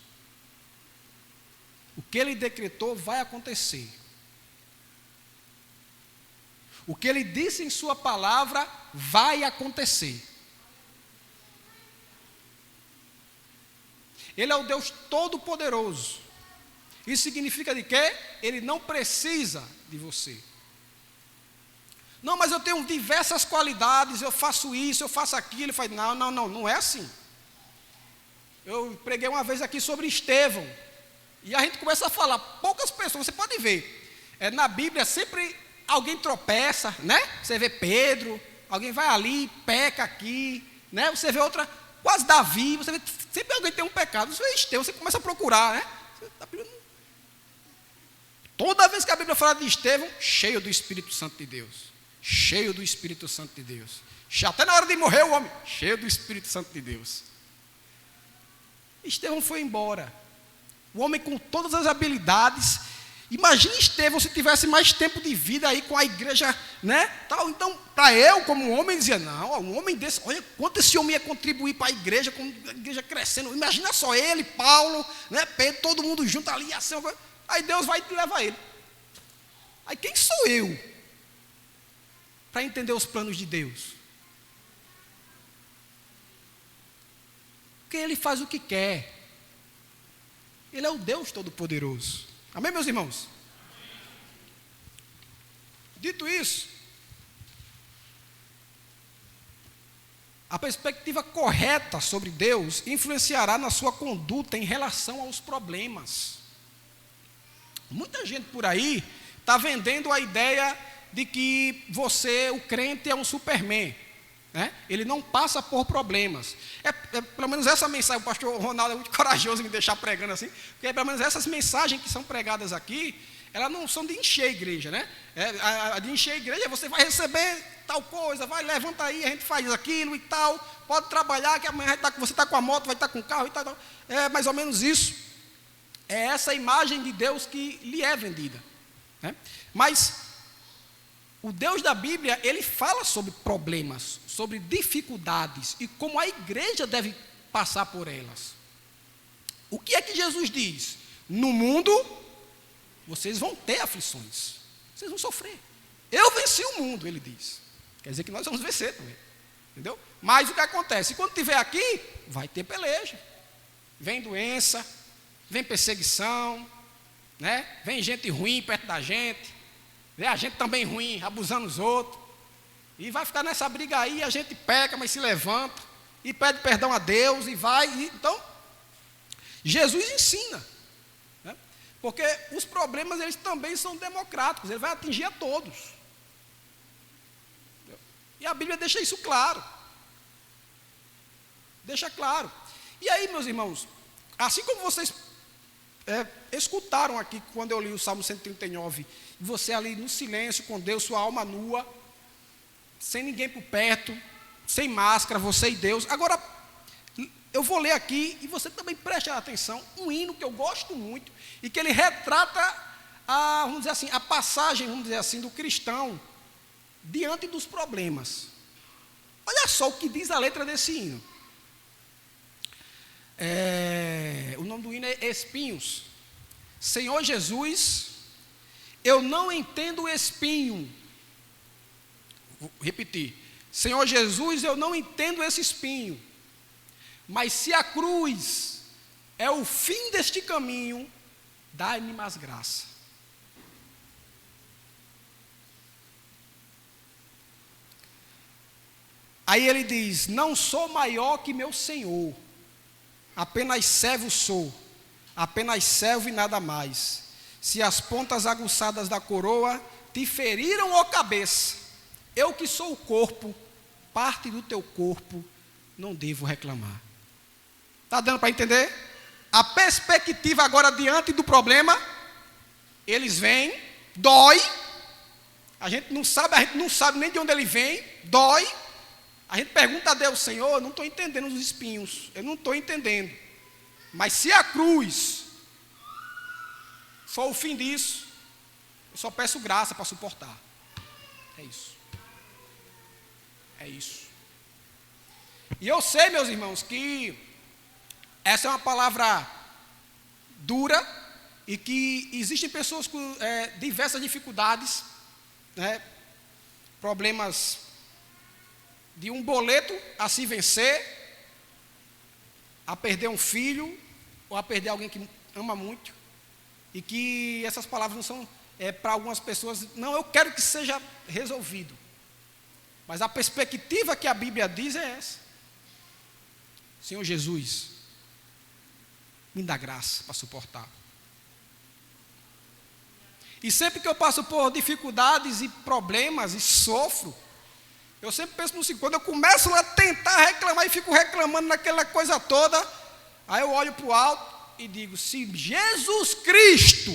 O que Ele decretou vai acontecer. O que Ele disse em sua palavra vai acontecer. Ele é o Deus Todo-Poderoso. Isso significa de quê? Ele não precisa de você. Não, mas eu tenho diversas qualidades, eu faço isso, eu faço aquilo. Ele fala, não é assim. Eu preguei uma vez aqui sobre Estevão. E a gente começa a falar, poucas pessoas, você pode ver. Na Bíblia sempre alguém tropeça, né? Você vê Pedro, alguém vai ali, peca aqui, né? Você vê outra, quase Davi, você vê, sempre alguém tem um pecado. Você vê Estevão, você começa a procurar, né? Toda vez que a Bíblia fala de Estevão, cheio do Espírito Santo de Deus. Cheio do Espírito Santo de Deus. Até na hora de morrer o homem, cheio do Espírito Santo de Deus. Estevão foi embora. O homem com todas as habilidades. Imagine Estevão se tivesse mais tempo de vida aí com a igreja, né? Tal. Então, para eu, como homem, dizia, não, um homem desse, olha quanto esse homem ia contribuir para a igreja, com a igreja crescendo. Imagina só ele, Paulo, né? Pedro, todo mundo junto ali, assim, aí Deus vai e leva ele. Aí quem sou eu para entender os planos de Deus? Porque Ele faz o que quer. Ele é o Deus Todo-Poderoso. Amém, meus irmãos? Dito isso, a perspectiva correta sobre Deus influenciará na sua conduta em relação aos problemas. Muita gente por aí está vendendo a ideia de que você, o crente, é um Superman. Né? Ele não passa por problemas. Pelo menos essa mensagem, o pastor Ronaldo é muito corajoso em me deixar pregando assim, porque pelo menos essas mensagens que são pregadas aqui, elas não são de encher a igreja, né? A de encher a igreja, você vai receber tal coisa, vai, levanta aí, a gente faz aquilo e tal, pode trabalhar, que amanhã você está com a moto, vai estar com o carro e tal. É mais ou menos isso. É essa imagem de Deus que lhe é vendida. Né? Mas o Deus da Bíblia, Ele fala sobre problemas, sobre dificuldades e como a igreja deve passar por elas. O que é que Jesus diz? No mundo, vocês vão ter aflições, vocês vão sofrer. Eu venci o mundo, Ele diz. Quer dizer que nós vamos vencer também. Entendeu? Mas o que acontece? Quando estiver aqui, vai ter peleja. Vem doença, vem perseguição, né? Vem gente ruim perto da gente. Vê a gente também ruim, abusando os outros. E vai ficar nessa briga aí, a gente peca, mas se levanta. E pede perdão a Deus e vai. Então, Jesus ensina. Né? Porque os problemas, eles também são democráticos. Ele vai atingir a todos. E a Bíblia deixa isso claro. Deixa claro. E aí, meus irmãos, assim como vocês escutaram aqui, quando eu li o Salmo 139, você ali no silêncio com Deus, sua alma nua, sem ninguém por perto, sem máscara, você e Deus. Agora, eu vou ler aqui, e você também preste atenção, um hino que eu gosto muito, e que ele retrata, vamos dizer assim, a passagem, vamos dizer assim, do cristão, diante dos problemas. Olha só o que diz a letra desse hino. O nome do hino é Espinhos. Senhor Jesus, eu não entendo o espinho. Vou repetir. Senhor Jesus, eu não entendo esse espinho. Mas se a cruz é o fim deste caminho, dai-me mais graça. Aí ele diz: não sou maior que meu Senhor, apenas servo sou, apenas servo e nada mais. Se as pontas aguçadas da coroa te feriram a cabeça, eu que sou o corpo, parte do teu corpo, não devo reclamar. Está dando para entender? A perspectiva agora diante do problema, eles vêm, dói, a gente não sabe nem de onde ele vem, dói. A gente pergunta a Deus, Senhor, eu não estou entendendo os espinhos, eu não estou entendendo. Mas se a cruz for o fim disso, eu só peço graça para suportar. É isso. É isso. E eu sei, meus irmãos, que essa é uma palavra dura e que existem pessoas com diversas dificuldades, né? Problemas de um boleto a se vencer, a perder um filho ou a perder alguém que ama muito, e que essas palavras não são para algumas pessoas, não, eu quero que seja resolvido, mas a perspectiva que a Bíblia diz é essa: Senhor Jesus, me dá graça para suportar. E sempre que eu passo por dificuldades e problemas e sofro, eu sempre penso no seguinte: quando eu começo a tentar reclamar e fico reclamando naquela coisa toda, aí eu olho para o alto e digo: se Jesus Cristo,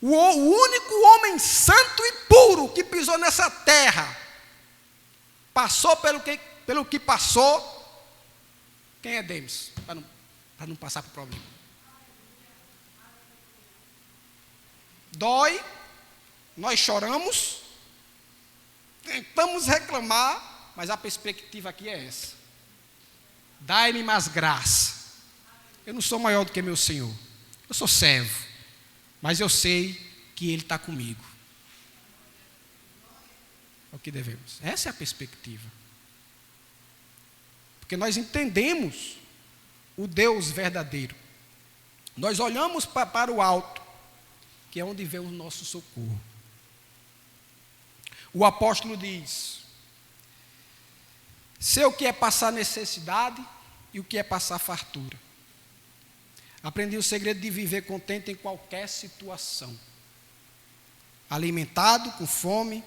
o único homem santo e puro que pisou nessa terra, passou pelo que passou, quem é Deus para não passar por problema? Dói, nós choramos, tentamos reclamar, mas a perspectiva aqui é essa: dai-me mais graça. Eu não sou maior do que meu Senhor, eu sou servo, mas eu sei que Ele está comigo. É o que devemos. Essa é a perspectiva. Porque nós entendemos o Deus verdadeiro. Nós olhamos para o alto, que é onde vem o nosso socorro. O apóstolo diz: sei o que é passar necessidade e o que é passar fartura. Aprendi o segredo de viver contente em qualquer situação. Alimentado, com fome,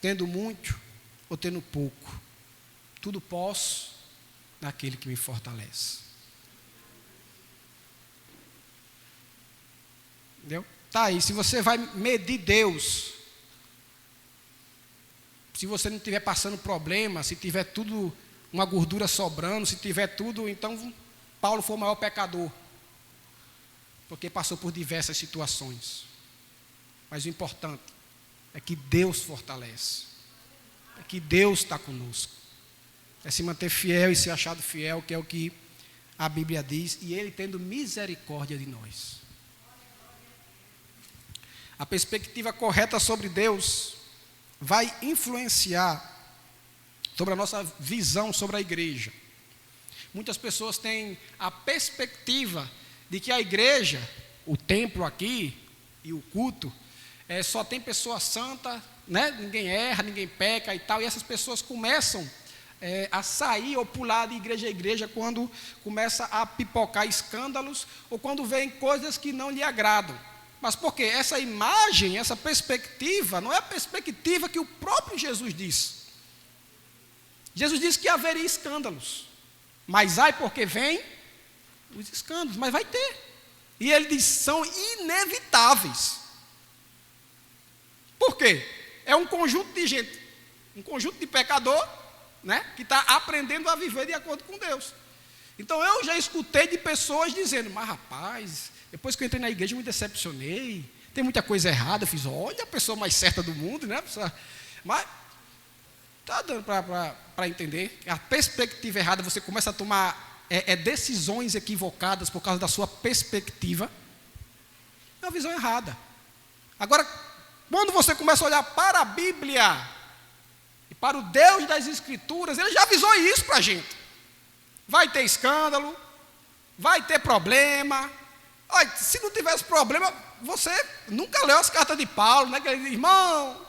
tendo muito ou tendo pouco. Tudo posso naquele que me fortalece. Entendeu? Tá aí, se você vai medir Deus, se você não estiver passando problema, se tiver tudo, uma gordura sobrando, se tiver tudo, então Paulo foi o maior pecador, porque passou por diversas situações. Mas o importante é que Deus fortalece, é que Deus está conosco, é se manter fiel e ser achado fiel, que é o que a Bíblia diz, e Ele tendo misericórdia de nós. A perspectiva correta sobre Deus vai influenciar sobre a nossa visão sobre a igreja. Muitas pessoas têm a perspectiva de que a igreja, o templo aqui e o culto, só tem pessoa santa, né? Ninguém erra, ninguém peca e tal, e essas pessoas começam a sair ou pular de igreja a igreja quando começa a pipocar escândalos ou quando vêem coisas que não lhe agradam. Mas por quê? Essa imagem, essa perspectiva, não é a perspectiva que o próprio Jesus disse. Jesus disse que haveria escândalos, mas ai porque vem os escândalos, mas vai ter. E ele diz, são inevitáveis. Por quê? É um conjunto de gente, um conjunto de pecador, né, que está aprendendo a viver de acordo com Deus. Então eu já escutei de pessoas dizendo, mas rapaz, depois que eu entrei na igreja eu me decepcionei, tem muita coisa errada. Eu fiz, olha a pessoa mais certa do mundo, né? Mas está dando para entender. A perspectiva errada, você começa a tomar decisões equivocadas por causa da sua perspectiva. É uma visão errada. Agora, quando você começa a olhar para a Bíblia e para o Deus das Escrituras, Ele já avisou isso para a gente. Vai ter escândalo, vai ter problema. Olha, se não tivesse problema, você nunca leu as cartas de Paulo, né? Que ele diz, irmão,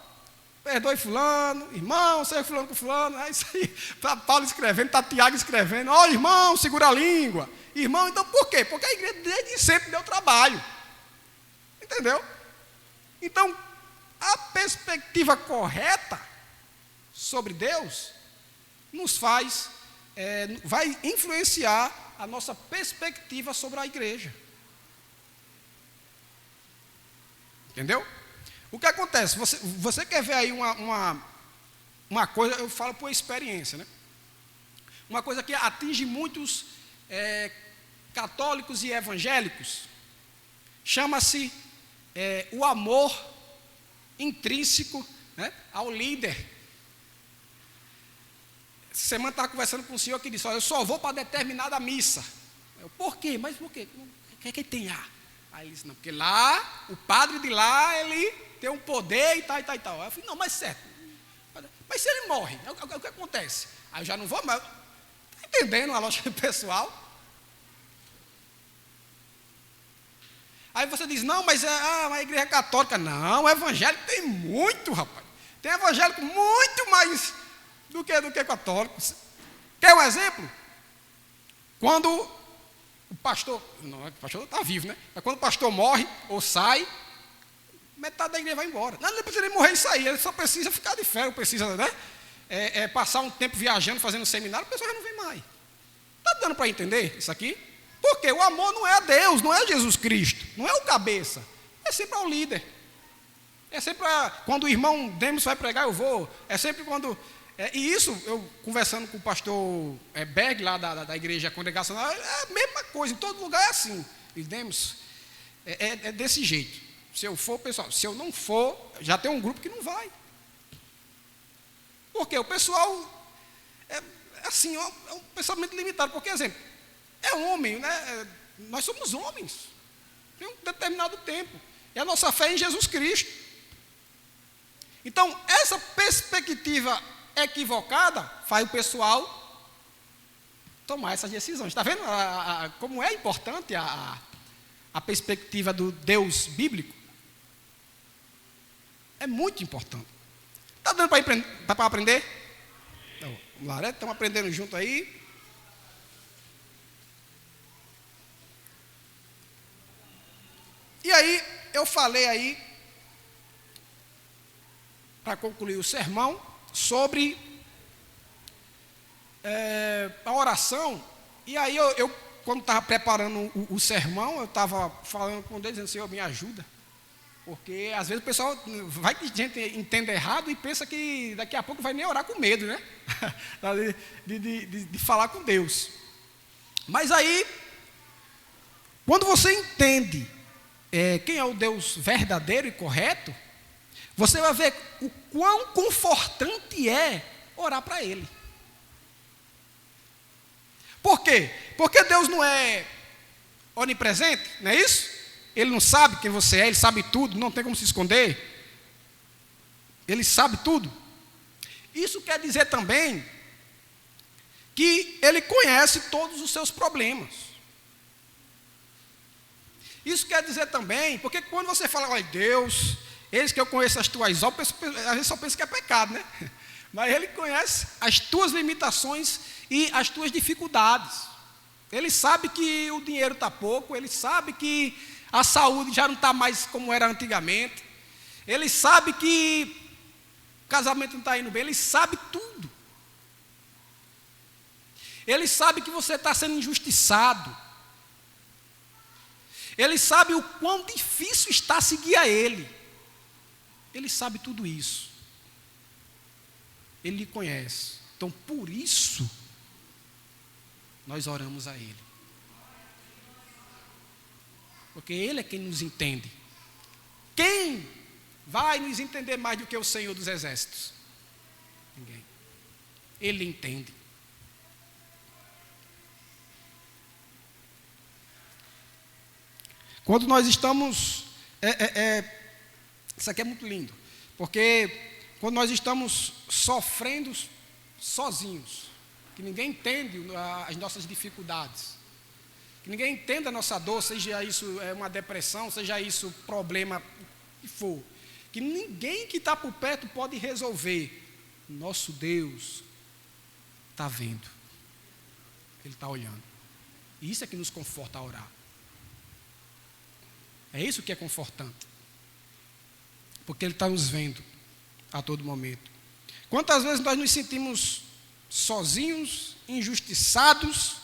perdoe fulano, irmão, seja fulano com fulano. É isso aí, está Paulo escrevendo, está Tiago escrevendo. Ó, irmão, segura a língua. Irmão, então por quê? Porque a igreja desde sempre deu trabalho. Entendeu? Então, a perspectiva correta sobre Deus vai influenciar a nossa perspectiva sobre a igreja. Entendeu? O que acontece? Você quer ver aí uma coisa, eu falo por experiência, né? Uma coisa que atinge muitos católicos e evangélicos, chama-se o amor intrínseco, né, ao líder. Essa semana eu estava conversando com um senhor que disse: olha, eu só vou para determinada missa. Por quê? Mas por quê? O que é que tem lá? Aí ele disse: não, porque lá, o padre de lá, ele tem um poder e tal, e tal, e tal. Aí eu falei: não, mas certo. Mas se ele morre, o que acontece? Aí eu já não vou mais. Está entendendo a lógica pessoal? Aí você diz: não, mas a igreja católica. Não, o evangélico tem muito, rapaz. Tem evangélico muito mais do que católicos. Quer um exemplo? Quando o pastor, não, o pastor está vivo, né? Mas quando o pastor morre ou sai, metade da igreja vai embora. Não precisa nem morrer e sair, ele só precisa ficar de fé, precisa, né? Passar um tempo viajando, fazendo seminário, o pessoal já não vem mais. Está dando para entender isso aqui? Porque o amor não é a Deus, não é Jesus Cristo, não é o cabeça, é sempre ao líder. É sempre quando o irmão Demos vai pregar, eu vou. É sempre quando. E isso, eu conversando com o pastor Berg, lá da igreja congregacional, é a mesma coisa, em todo lugar é assim. E Demos, é desse jeito. Se eu for, pessoal, se eu não for, já tem um grupo que não vai. Porque o pessoal é um pensamento limitado. Porque, exemplo, é homem, né? Nós somos homens. Tem um determinado tempo. E a nossa fé é em Jesus Cristo. Então, essa perspectiva equivocada faz o pessoal tomar essas decisões. Está vendo como é importante a perspectiva do Deus bíblico? É muito importante. Está dando para aprender? Então, vamos lá, né? Estamos aprendendo junto aí. E aí, eu falei aí, para concluir o sermão, sobre a oração. E aí, eu quando estava preparando o sermão, eu estava falando com Deus, dizendo: Senhor, me ajuda. Porque às vezes o pessoal vai que a gente entende errado e pensa que daqui a pouco vai nem orar com medo, né? de falar com Deus. Mas aí, quando você entende quem é o Deus verdadeiro e correto, você vai ver o quão confortante é orar para Ele. Por quê? Porque Deus não é onipresente, não é isso? Ele não sabe quem você é, Ele sabe tudo, não tem como se esconder. Ele sabe tudo. Isso quer dizer também que Ele conhece todos os seus problemas. Isso quer dizer também, porque quando você fala: olha, Deus, eis que eu conheço as tuas obras, a gente só pensa que é pecado, né? Mas Ele conhece as tuas limitações e as tuas dificuldades. Ele sabe que o dinheiro está pouco, Ele sabe que a saúde já não está mais como era antigamente. Ele sabe que o casamento não está indo bem. Ele sabe tudo. Ele sabe que você está sendo injustiçado. Ele sabe o quão difícil está seguir a Ele. Ele sabe tudo isso. Ele lhe conhece. Então, por isso, nós oramos a Ele. Porque Ele é quem nos entende. Quem vai nos entender mais do que o Senhor dos Exércitos? Ninguém. Ele entende. Quando nós estamos... isso aqui é muito lindo. Porque quando nós estamos sofrendo sozinhos, que ninguém entende as nossas dificuldades, que ninguém entenda a nossa dor, seja isso uma depressão, seja isso problema que for, que ninguém que está por perto pode resolver. Nosso Deus está vendo, Ele está olhando. E isso é que nos conforta a orar. É isso que é confortante. porque Ele está nos vendo a todo momento. Quantas vezes nós nos sentimos sozinhos, injustiçados,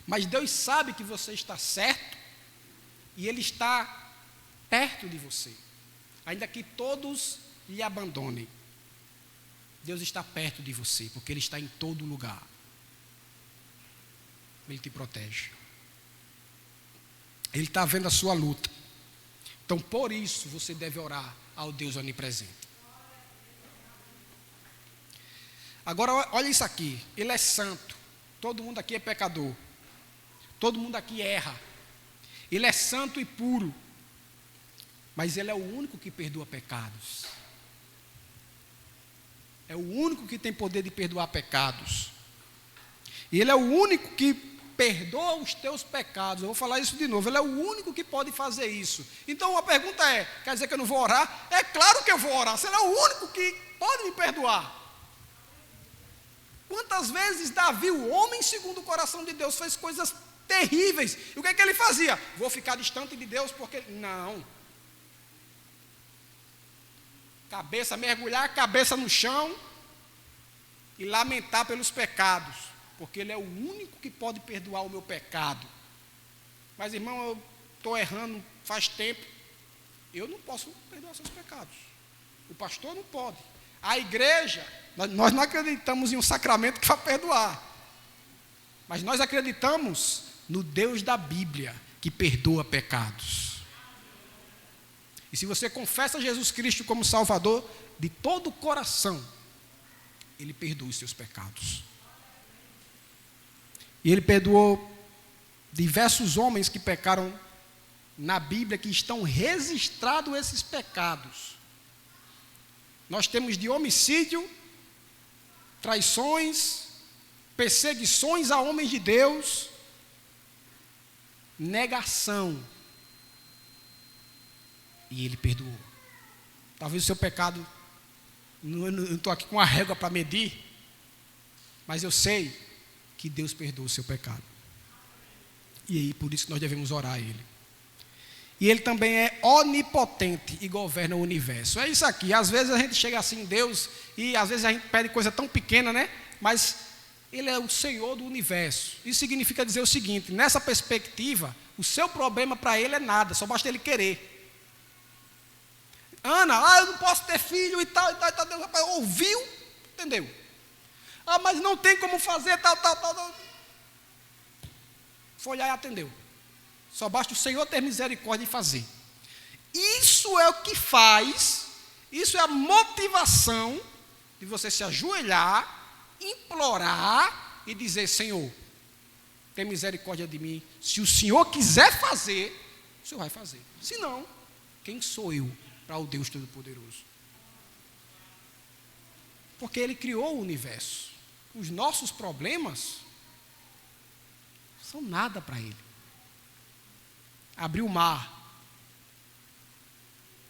mas Deus sabe que você está certo e Ele está perto de você. Ainda que todos lhe abandonem, Deus está perto de você, porque Ele está em todo lugar. Ele te protege. Ele está vendo a sua luta. Então, por isso, você deve orar ao Deus onipresente. Agora, olha isso aqui. Ele é santo. Todo mundo aqui é pecador. Todo mundo aqui erra. Ele é santo e puro. Mas Ele é o único que perdoa pecados. É o único que tem poder de perdoar pecados. E Ele é o único que perdoa os teus pecados. Eu vou falar isso de novo. Ele é o único que pode fazer isso. Então a pergunta é, quer dizer que eu não vou orar? É claro que eu vou orar. Se Ele é o único que pode me perdoar. Quantas vezes Davi, o homem segundo o coração de Deus, fez coisas terríveis. E o que é que ele fazia? Vou ficar distante de Deus porque... Não. Mergulhar a cabeça no chão e lamentar pelos pecados, porque Ele é o único que pode perdoar o meu pecado. Mas, irmão, eu estou errando faz tempo, eu não posso perdoar seus pecados. O pastor não pode. A igreja, nós não acreditamos em um sacramento que vai perdoar, mas nós acreditamos no Deus da Bíblia, que perdoa pecados. E se você confessa Jesus Cristo como Salvador, de todo o coração, Ele perdoa os seus pecados. E Ele perdoou diversos homens que pecaram na Bíblia, que estão registrados esses pecados. Nós temos de homicídio, traições, perseguições a homens de Deus, negação. E Ele perdoou. Talvez o seu pecado, não estou aqui com uma régua para medir, mas eu sei que Deus perdoa o seu pecado. E aí, por isso que nós devemos orar a Ele. E Ele também é onipotente e governa o universo. É isso aqui. Às vezes a gente chega assim em Deus e às vezes a gente pede coisa tão pequena, né? Mas Ele é o Senhor do universo. Isso significa dizer o seguinte: nessa perspectiva, o seu problema para Ele é nada, só basta Ele querer. Ana, eu não posso ter filho e tal. Deus, rapaz, ouviu, entendeu? Mas não tem como fazer, tal. Foi lá e atendeu. Só basta o Senhor ter misericórdia e fazer. Isso é o que faz, isso é a motivação de você se ajoelhar, implorar e dizer: Senhor, tem misericórdia de mim. Se o Senhor quiser fazer, o Senhor vai fazer. Se não, quem sou eu para o Deus Todo-Poderoso? Porque Ele criou o universo. Os nossos problemas são nada para Ele. Abriu o mar,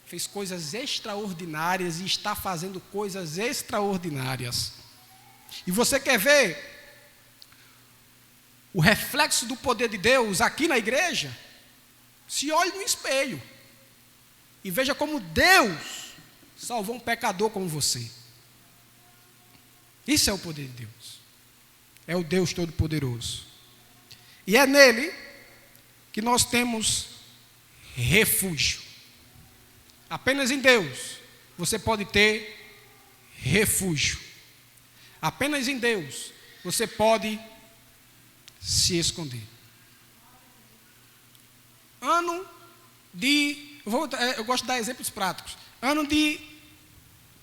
fez coisas extraordinárias e está fazendo coisas extraordinárias. E você quer ver o reflexo do poder de Deus aqui na igreja? Se olhe no espelho e veja como Deus salvou um pecador como você. Isso é o poder de Deus. É o Deus Todo-Poderoso. E é nele que nós temos refúgio. Apenas em Deus você pode ter refúgio. Apenas em Deus você pode se esconder. Eu gosto de dar exemplos práticos. Ano de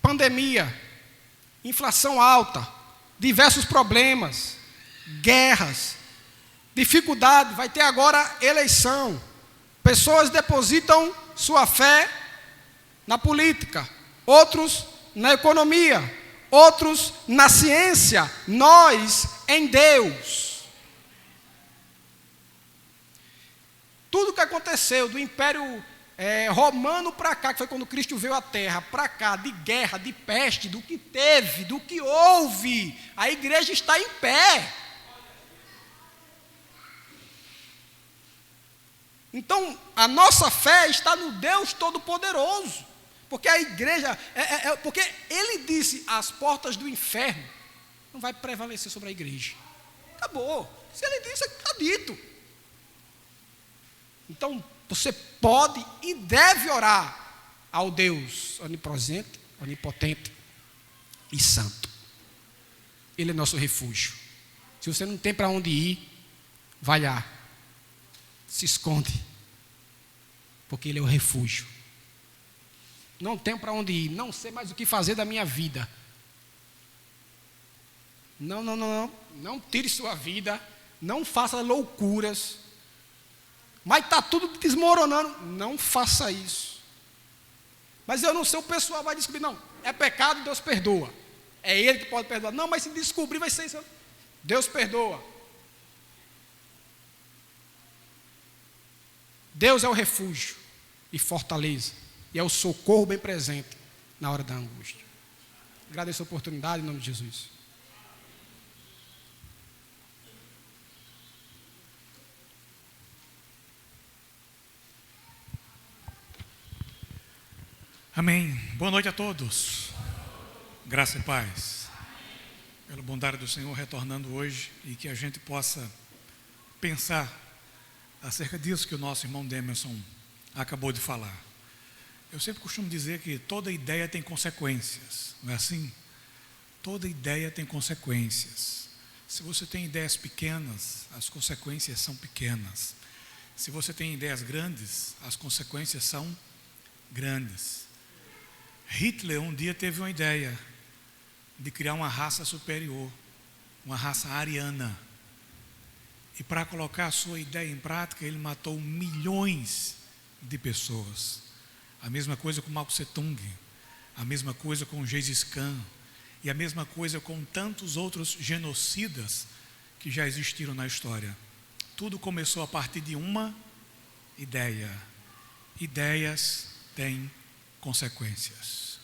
pandemia, inflação alta, diversos problemas, guerras, dificuldade, vai ter agora eleição. Pessoas depositam sua fé na política, outros na economia, outros na ciência, nós em Deus. Tudo que aconteceu do Império Romano para cá, que foi quando Cristo veio à Terra, para cá, de guerra, de peste, do que teve, do que houve, a igreja está em pé. Então, a nossa fé está no Deus Todo-Poderoso. Porque a igreja, porque ele disse, as portas do inferno não vai prevalecer sobre a igreja. Acabou. Se ele disse, está dito. Então, você pode e deve orar ao Deus onipresente, onipotente e santo. Ele é nosso refúgio. Se você não tem para onde ir, vai lá. Se esconde. Porque ele é o refúgio. Não tenho para onde ir, não sei mais o que fazer da minha vida. Não tire sua vida, não faça loucuras. Mas está tudo desmoronando, não faça isso. Mas eu não sei, o pessoal vai descobrir, não, é pecado, Deus perdoa. É Ele que pode perdoar. Não, mas se descobrir vai ser isso. Deus perdoa. Deus é o refúgio e fortaleza. E é o socorro bem presente na hora da angústia. Agradeço a oportunidade em nome de Jesus. Amém. Boa noite a todos. Graça e paz. Pela bondade do Senhor retornando hoje e que a gente possa pensar acerca disso que o nosso irmão Demerson acabou de falar. Eu sempre costumo dizer que toda ideia tem consequências, não é assim? Toda ideia tem consequências. Se você tem ideias pequenas, as consequências são pequenas. Se você tem ideias grandes, as consequências são grandes. Hitler um dia teve uma ideia de criar uma raça superior, uma raça ariana. E para colocar a sua ideia em prática, ele matou milhões de pessoas. A mesma coisa com Mao Tse Tung, a mesma coisa com Gengis Khan, e a mesma coisa com tantos outros genocidas que já existiram na história. Tudo começou a partir de uma ideia. Ideias têm consequências.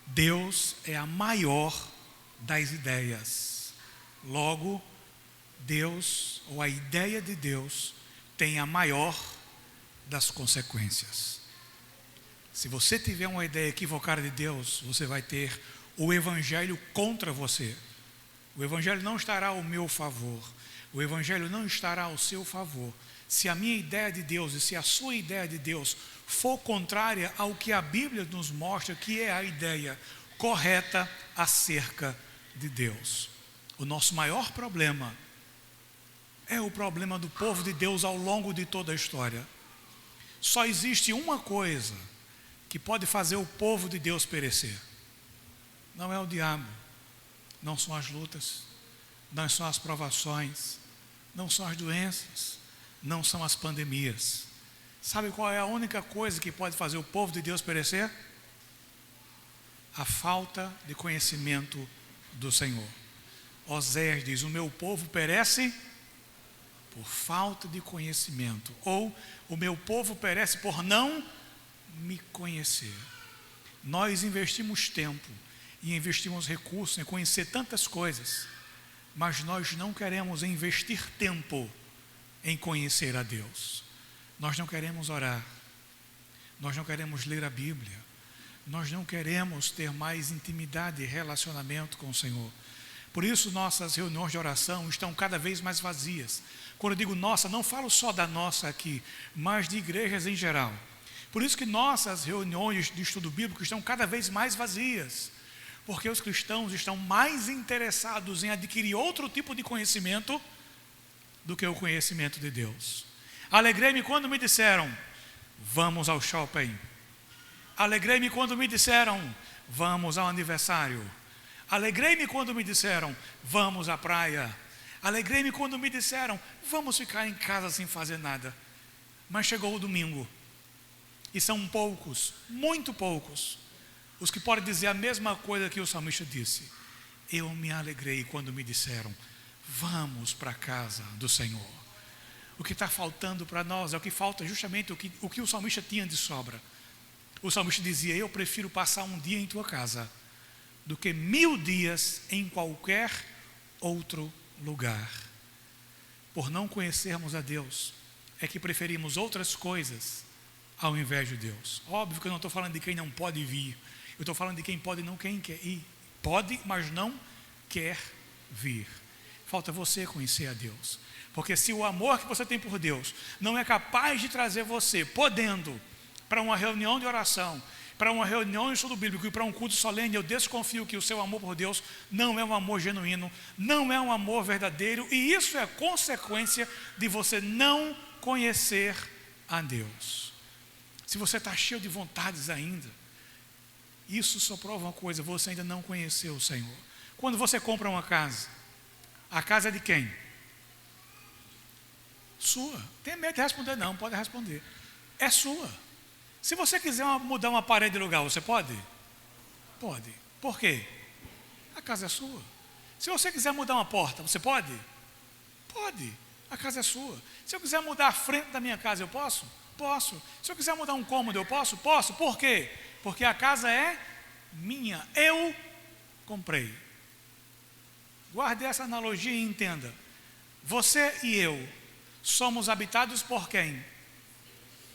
Deus é a maior das ideias. Logo, Deus, ou a ideia de Deus, tem a maior das consequências. Se você tiver uma ideia equivocada de Deus, você vai ter o Evangelho contra você. O Evangelho não estará ao meu favor. O Evangelho não estará ao seu favor. Se a minha ideia de Deus e se a sua ideia de Deus for contrária ao que a Bíblia nos mostra que é a ideia correta acerca de Deus. O nosso maior problema é o problema do povo de Deus ao longo de toda a história. Só existe uma coisa que pode fazer o povo de Deus perecer. Não é o diabo, não são as lutas, não são as provações, não são as doenças, não são as pandemias. Sabe qual é a única coisa que pode fazer o povo de Deus perecer? A falta de conhecimento do Senhor. Oséias diz, o meu povo perece por falta de conhecimento, ou o meu povo perece por não me conhecer. Nós investimos tempo e investimos recursos em conhecer tantas coisas, mas nós não queremos investir tempo em conhecer a Deus. Nós não queremos orar, nós não queremos ler a Bíblia, nós não queremos ter mais intimidade e relacionamento com o Senhor. Por isso nossas reuniões de oração estão cada vez mais vazias. Quando eu digo nossa, não falo só da nossa aqui, mas de igrejas em geral. Por isso que nossas reuniões de estudo bíblico estão cada vez mais vazias, porque os cristãos estão mais interessados em adquirir outro tipo de conhecimento do que o conhecimento de Deus. Alegrei-me quando me disseram, vamos ao shopping. Alegrei-me quando me disseram, vamos ao aniversário. Alegrei-me quando me disseram, vamos à praia. Alegrei-me quando me disseram, vamos ficar em casa sem fazer nada. Mas chegou o domingo. E são poucos, muito poucos, os que podem dizer a mesma coisa que o salmista disse. Eu me alegrei quando me disseram, vamos para a casa do Senhor. O que está faltando para nós é o que falta justamente o que o salmista tinha de sobra. O salmista dizia, eu prefiro passar um dia em tua casa do que 1000 dias em qualquer outro lugar. Por não conhecermos a Deus, é que preferimos outras coisas ao invés de Deus. Óbvio que eu não estou falando de quem não pode vir. Eu estou falando de quem pode e não quem quer ir. Pode, mas não quer vir. Falta você conhecer a Deus. Porque se o amor que você tem por Deus não é capaz de trazer você, podendo, para uma reunião de oração, para uma reunião de estudo bíblico e para um culto solene, eu desconfio que o seu amor por Deus não é um amor genuíno, não é um amor verdadeiro, e isso é consequência de você não conhecer a Deus. Se você está cheio de vontades ainda, isso só prova uma coisa: você ainda não conheceu o Senhor. Quando você compra uma casa, a casa é de quem? Sua. Tem medo de responder? Não, pode responder. É sua. Se você quiser mudar uma parede de lugar, você pode? Pode. Por quê? A casa é sua. Se você quiser mudar uma porta, você pode? Pode. A casa é sua. Se eu quiser mudar a frente da minha casa, eu posso? Posso. Se eu quiser mudar um cômodo, eu posso? Posso. Por quê? Porque a casa é minha. Eu comprei. Guarde essa analogia e entenda. Você e eu somos habitados por quem?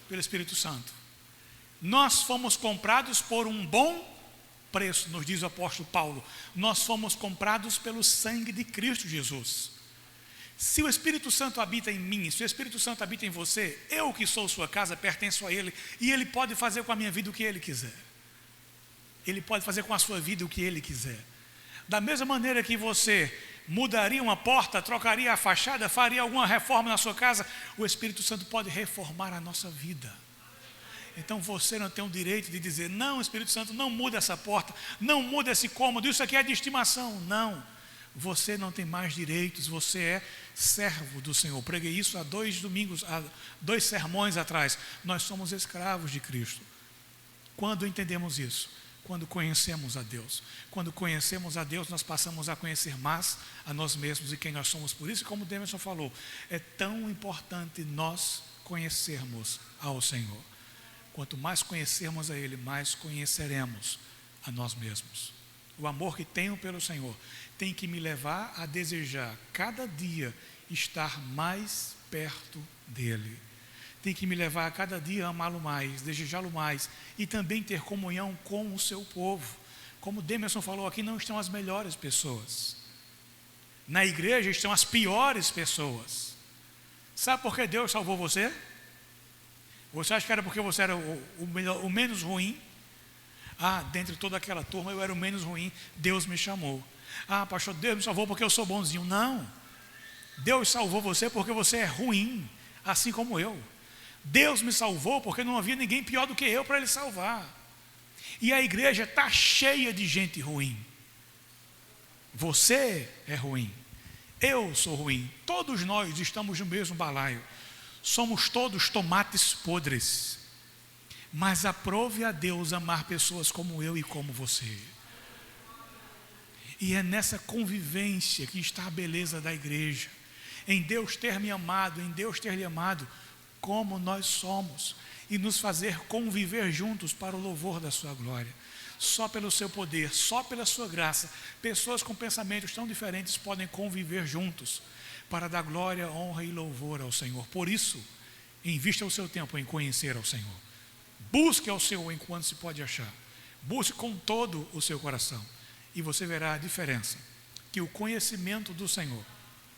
Pelo Espírito Santo. Nós fomos comprados por um bom preço, nos diz o apóstolo Paulo. Nós fomos comprados pelo sangue de Cristo Jesus. Se o Espírito Santo habita em mim, se o Espírito Santo habita em você, eu que sou sua casa, pertenço a Ele, e Ele pode fazer com a minha vida o que Ele quiser. Ele pode fazer com a sua vida o que Ele quiser. Da mesma maneira que você mudaria uma porta, trocaria a fachada, faria alguma reforma na sua casa, o Espírito Santo pode reformar a nossa vida. Então você não tem o direito de dizer: não, Espírito Santo, não muda essa porta, não muda esse cômodo, isso aqui é de estimação. Não, você não tem mais direitos, você é servo do Senhor. Preguei isso há 2 domingos, há 2 sermões atrás. Nós somos escravos de Cristo. Quando entendemos isso? Quando conhecemos a Deus. Quando conhecemos a Deus, nós passamos a conhecer mais a nós mesmos e quem nós somos. Por isso, como o Demerson falou, é tão importante nós conhecermos ao Senhor. Quanto mais conhecermos a Ele, mais conheceremos a nós mesmos. O amor que tenho pelo Senhor tem que me levar a desejar cada dia estar mais perto dEle. Tem que me levar a cada dia a amá-lo mais, desejá-lo mais e também ter comunhão com o seu povo. Como o Demerson falou aqui, não estão as melhores pessoas. Na igreja estão as piores pessoas. Sabe por que Deus salvou você? Você acha que era porque você era o menos ruim? Dentre toda aquela turma eu era o menos ruim, Deus me chamou. Pastor, Deus me salvou porque eu sou bonzinho. Não, Deus salvou você porque você é ruim, assim como eu. Deus me salvou porque não havia ninguém pior do que eu para Ele salvar. E a igreja está cheia de gente ruim. Você é ruim, eu sou ruim, todos nós estamos no mesmo balaio. Somos todos tomates podres. Mas aprove a Deus amar pessoas como eu e como você. E é nessa convivência que está a beleza da igreja. Em Deus ter me amado, em Deus ter lhe amado como nós somos. E nos fazer conviver juntos para o louvor da sua glória. Só pelo seu poder, só pela sua graça, pessoas com pensamentos tão diferentes podem conviver juntos para dar glória, honra e louvor ao Senhor. Por isso, invista o seu tempo em conhecer ao Senhor. Busque ao Senhor enquanto se pode achar. Busque com todo o seu coração. E você verá a diferença que o conhecimento do Senhor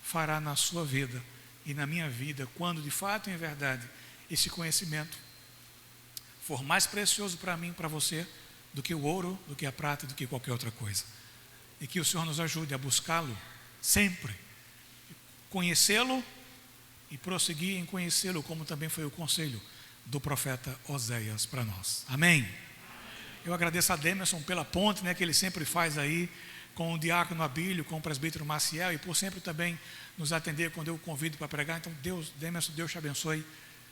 fará na sua vida e na minha vida, quando de fato e em verdade esse conhecimento for mais precioso para mim e para você do que o ouro, do que a prata, do que qualquer outra coisa. E que o Senhor nos ajude a buscá-lo sempre, conhecê-lo e prosseguir em conhecê-lo, como também foi o conselho do profeta Oséias para nós. Amém? Eu agradeço a Demerson pela ponte, que ele sempre faz aí com o diácono Abílio, com o presbítero Maciel, e por sempre também nos atender quando eu o convido para pregar. Então, Demerson, Deus te abençoe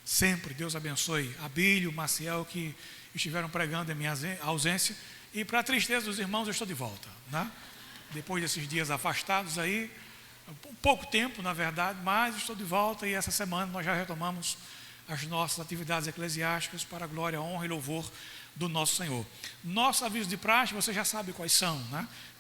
sempre. Deus abençoe Abílio, Maciel, que estiveram pregando em minha ausência. E para a tristeza dos irmãos, eu estou de volta, depois desses dias afastados aí, pouco tempo na verdade, mas estou de volta. E essa semana nós já retomamos as nossas atividades eclesiásticas para a glória, honra e louvor do nosso Senhor. Nosso aviso de praxe, você já sabe quais são,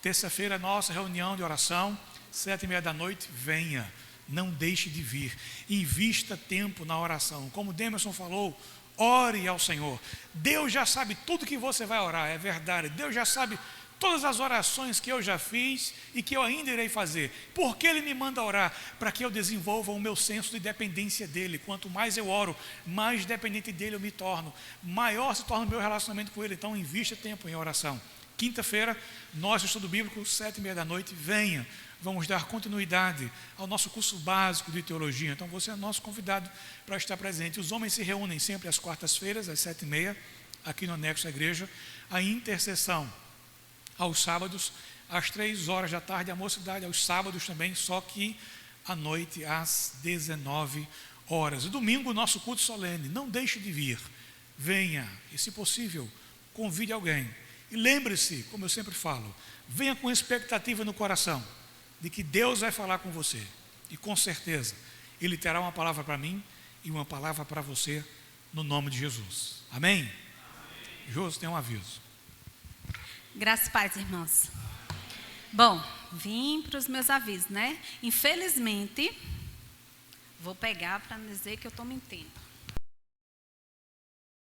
Terça-feira, nossa reunião de oração, 7:30 da noite, venha. não deixe de vir. Invista tempo na oração. Como o Demerson falou, ore ao Senhor. Deus já sabe tudo que você vai orar, é verdade. Deus já sabe todas as orações que eu já fiz e que eu ainda irei fazer. Por que Ele me manda orar? Para que eu desenvolva o meu senso de dependência dEle. Quanto mais eu oro, mais dependente dEle eu me torno, maior se torna o meu relacionamento com Ele. Então, invista tempo em oração. Quinta-feira, nosso estudo bíblico, 19h30, venha. Vamos dar continuidade ao nosso curso básico de teologia. Então, você é nosso convidado para estar presente. Os homens se reúnem sempre às quartas-feiras, às 7h30, aqui no anexo da igreja. A intercessão aos sábados, às 15h, a mocidade aos sábados também, só que à noite, às 19h. E domingo, o nosso culto solene. Não deixe de vir. Venha, e se possível, convide alguém. E lembre-se, como eu sempre falo, venha com expectativa no coração de que Deus vai falar com você. E com certeza, Ele terá uma palavra para mim e uma palavra para você, no nome de Jesus. Amém? Josi tem um aviso. Graças e paz, irmãos. Bom, vim para os meus avisos, né? Infelizmente, vou pegar para dizer que eu estou mentindo.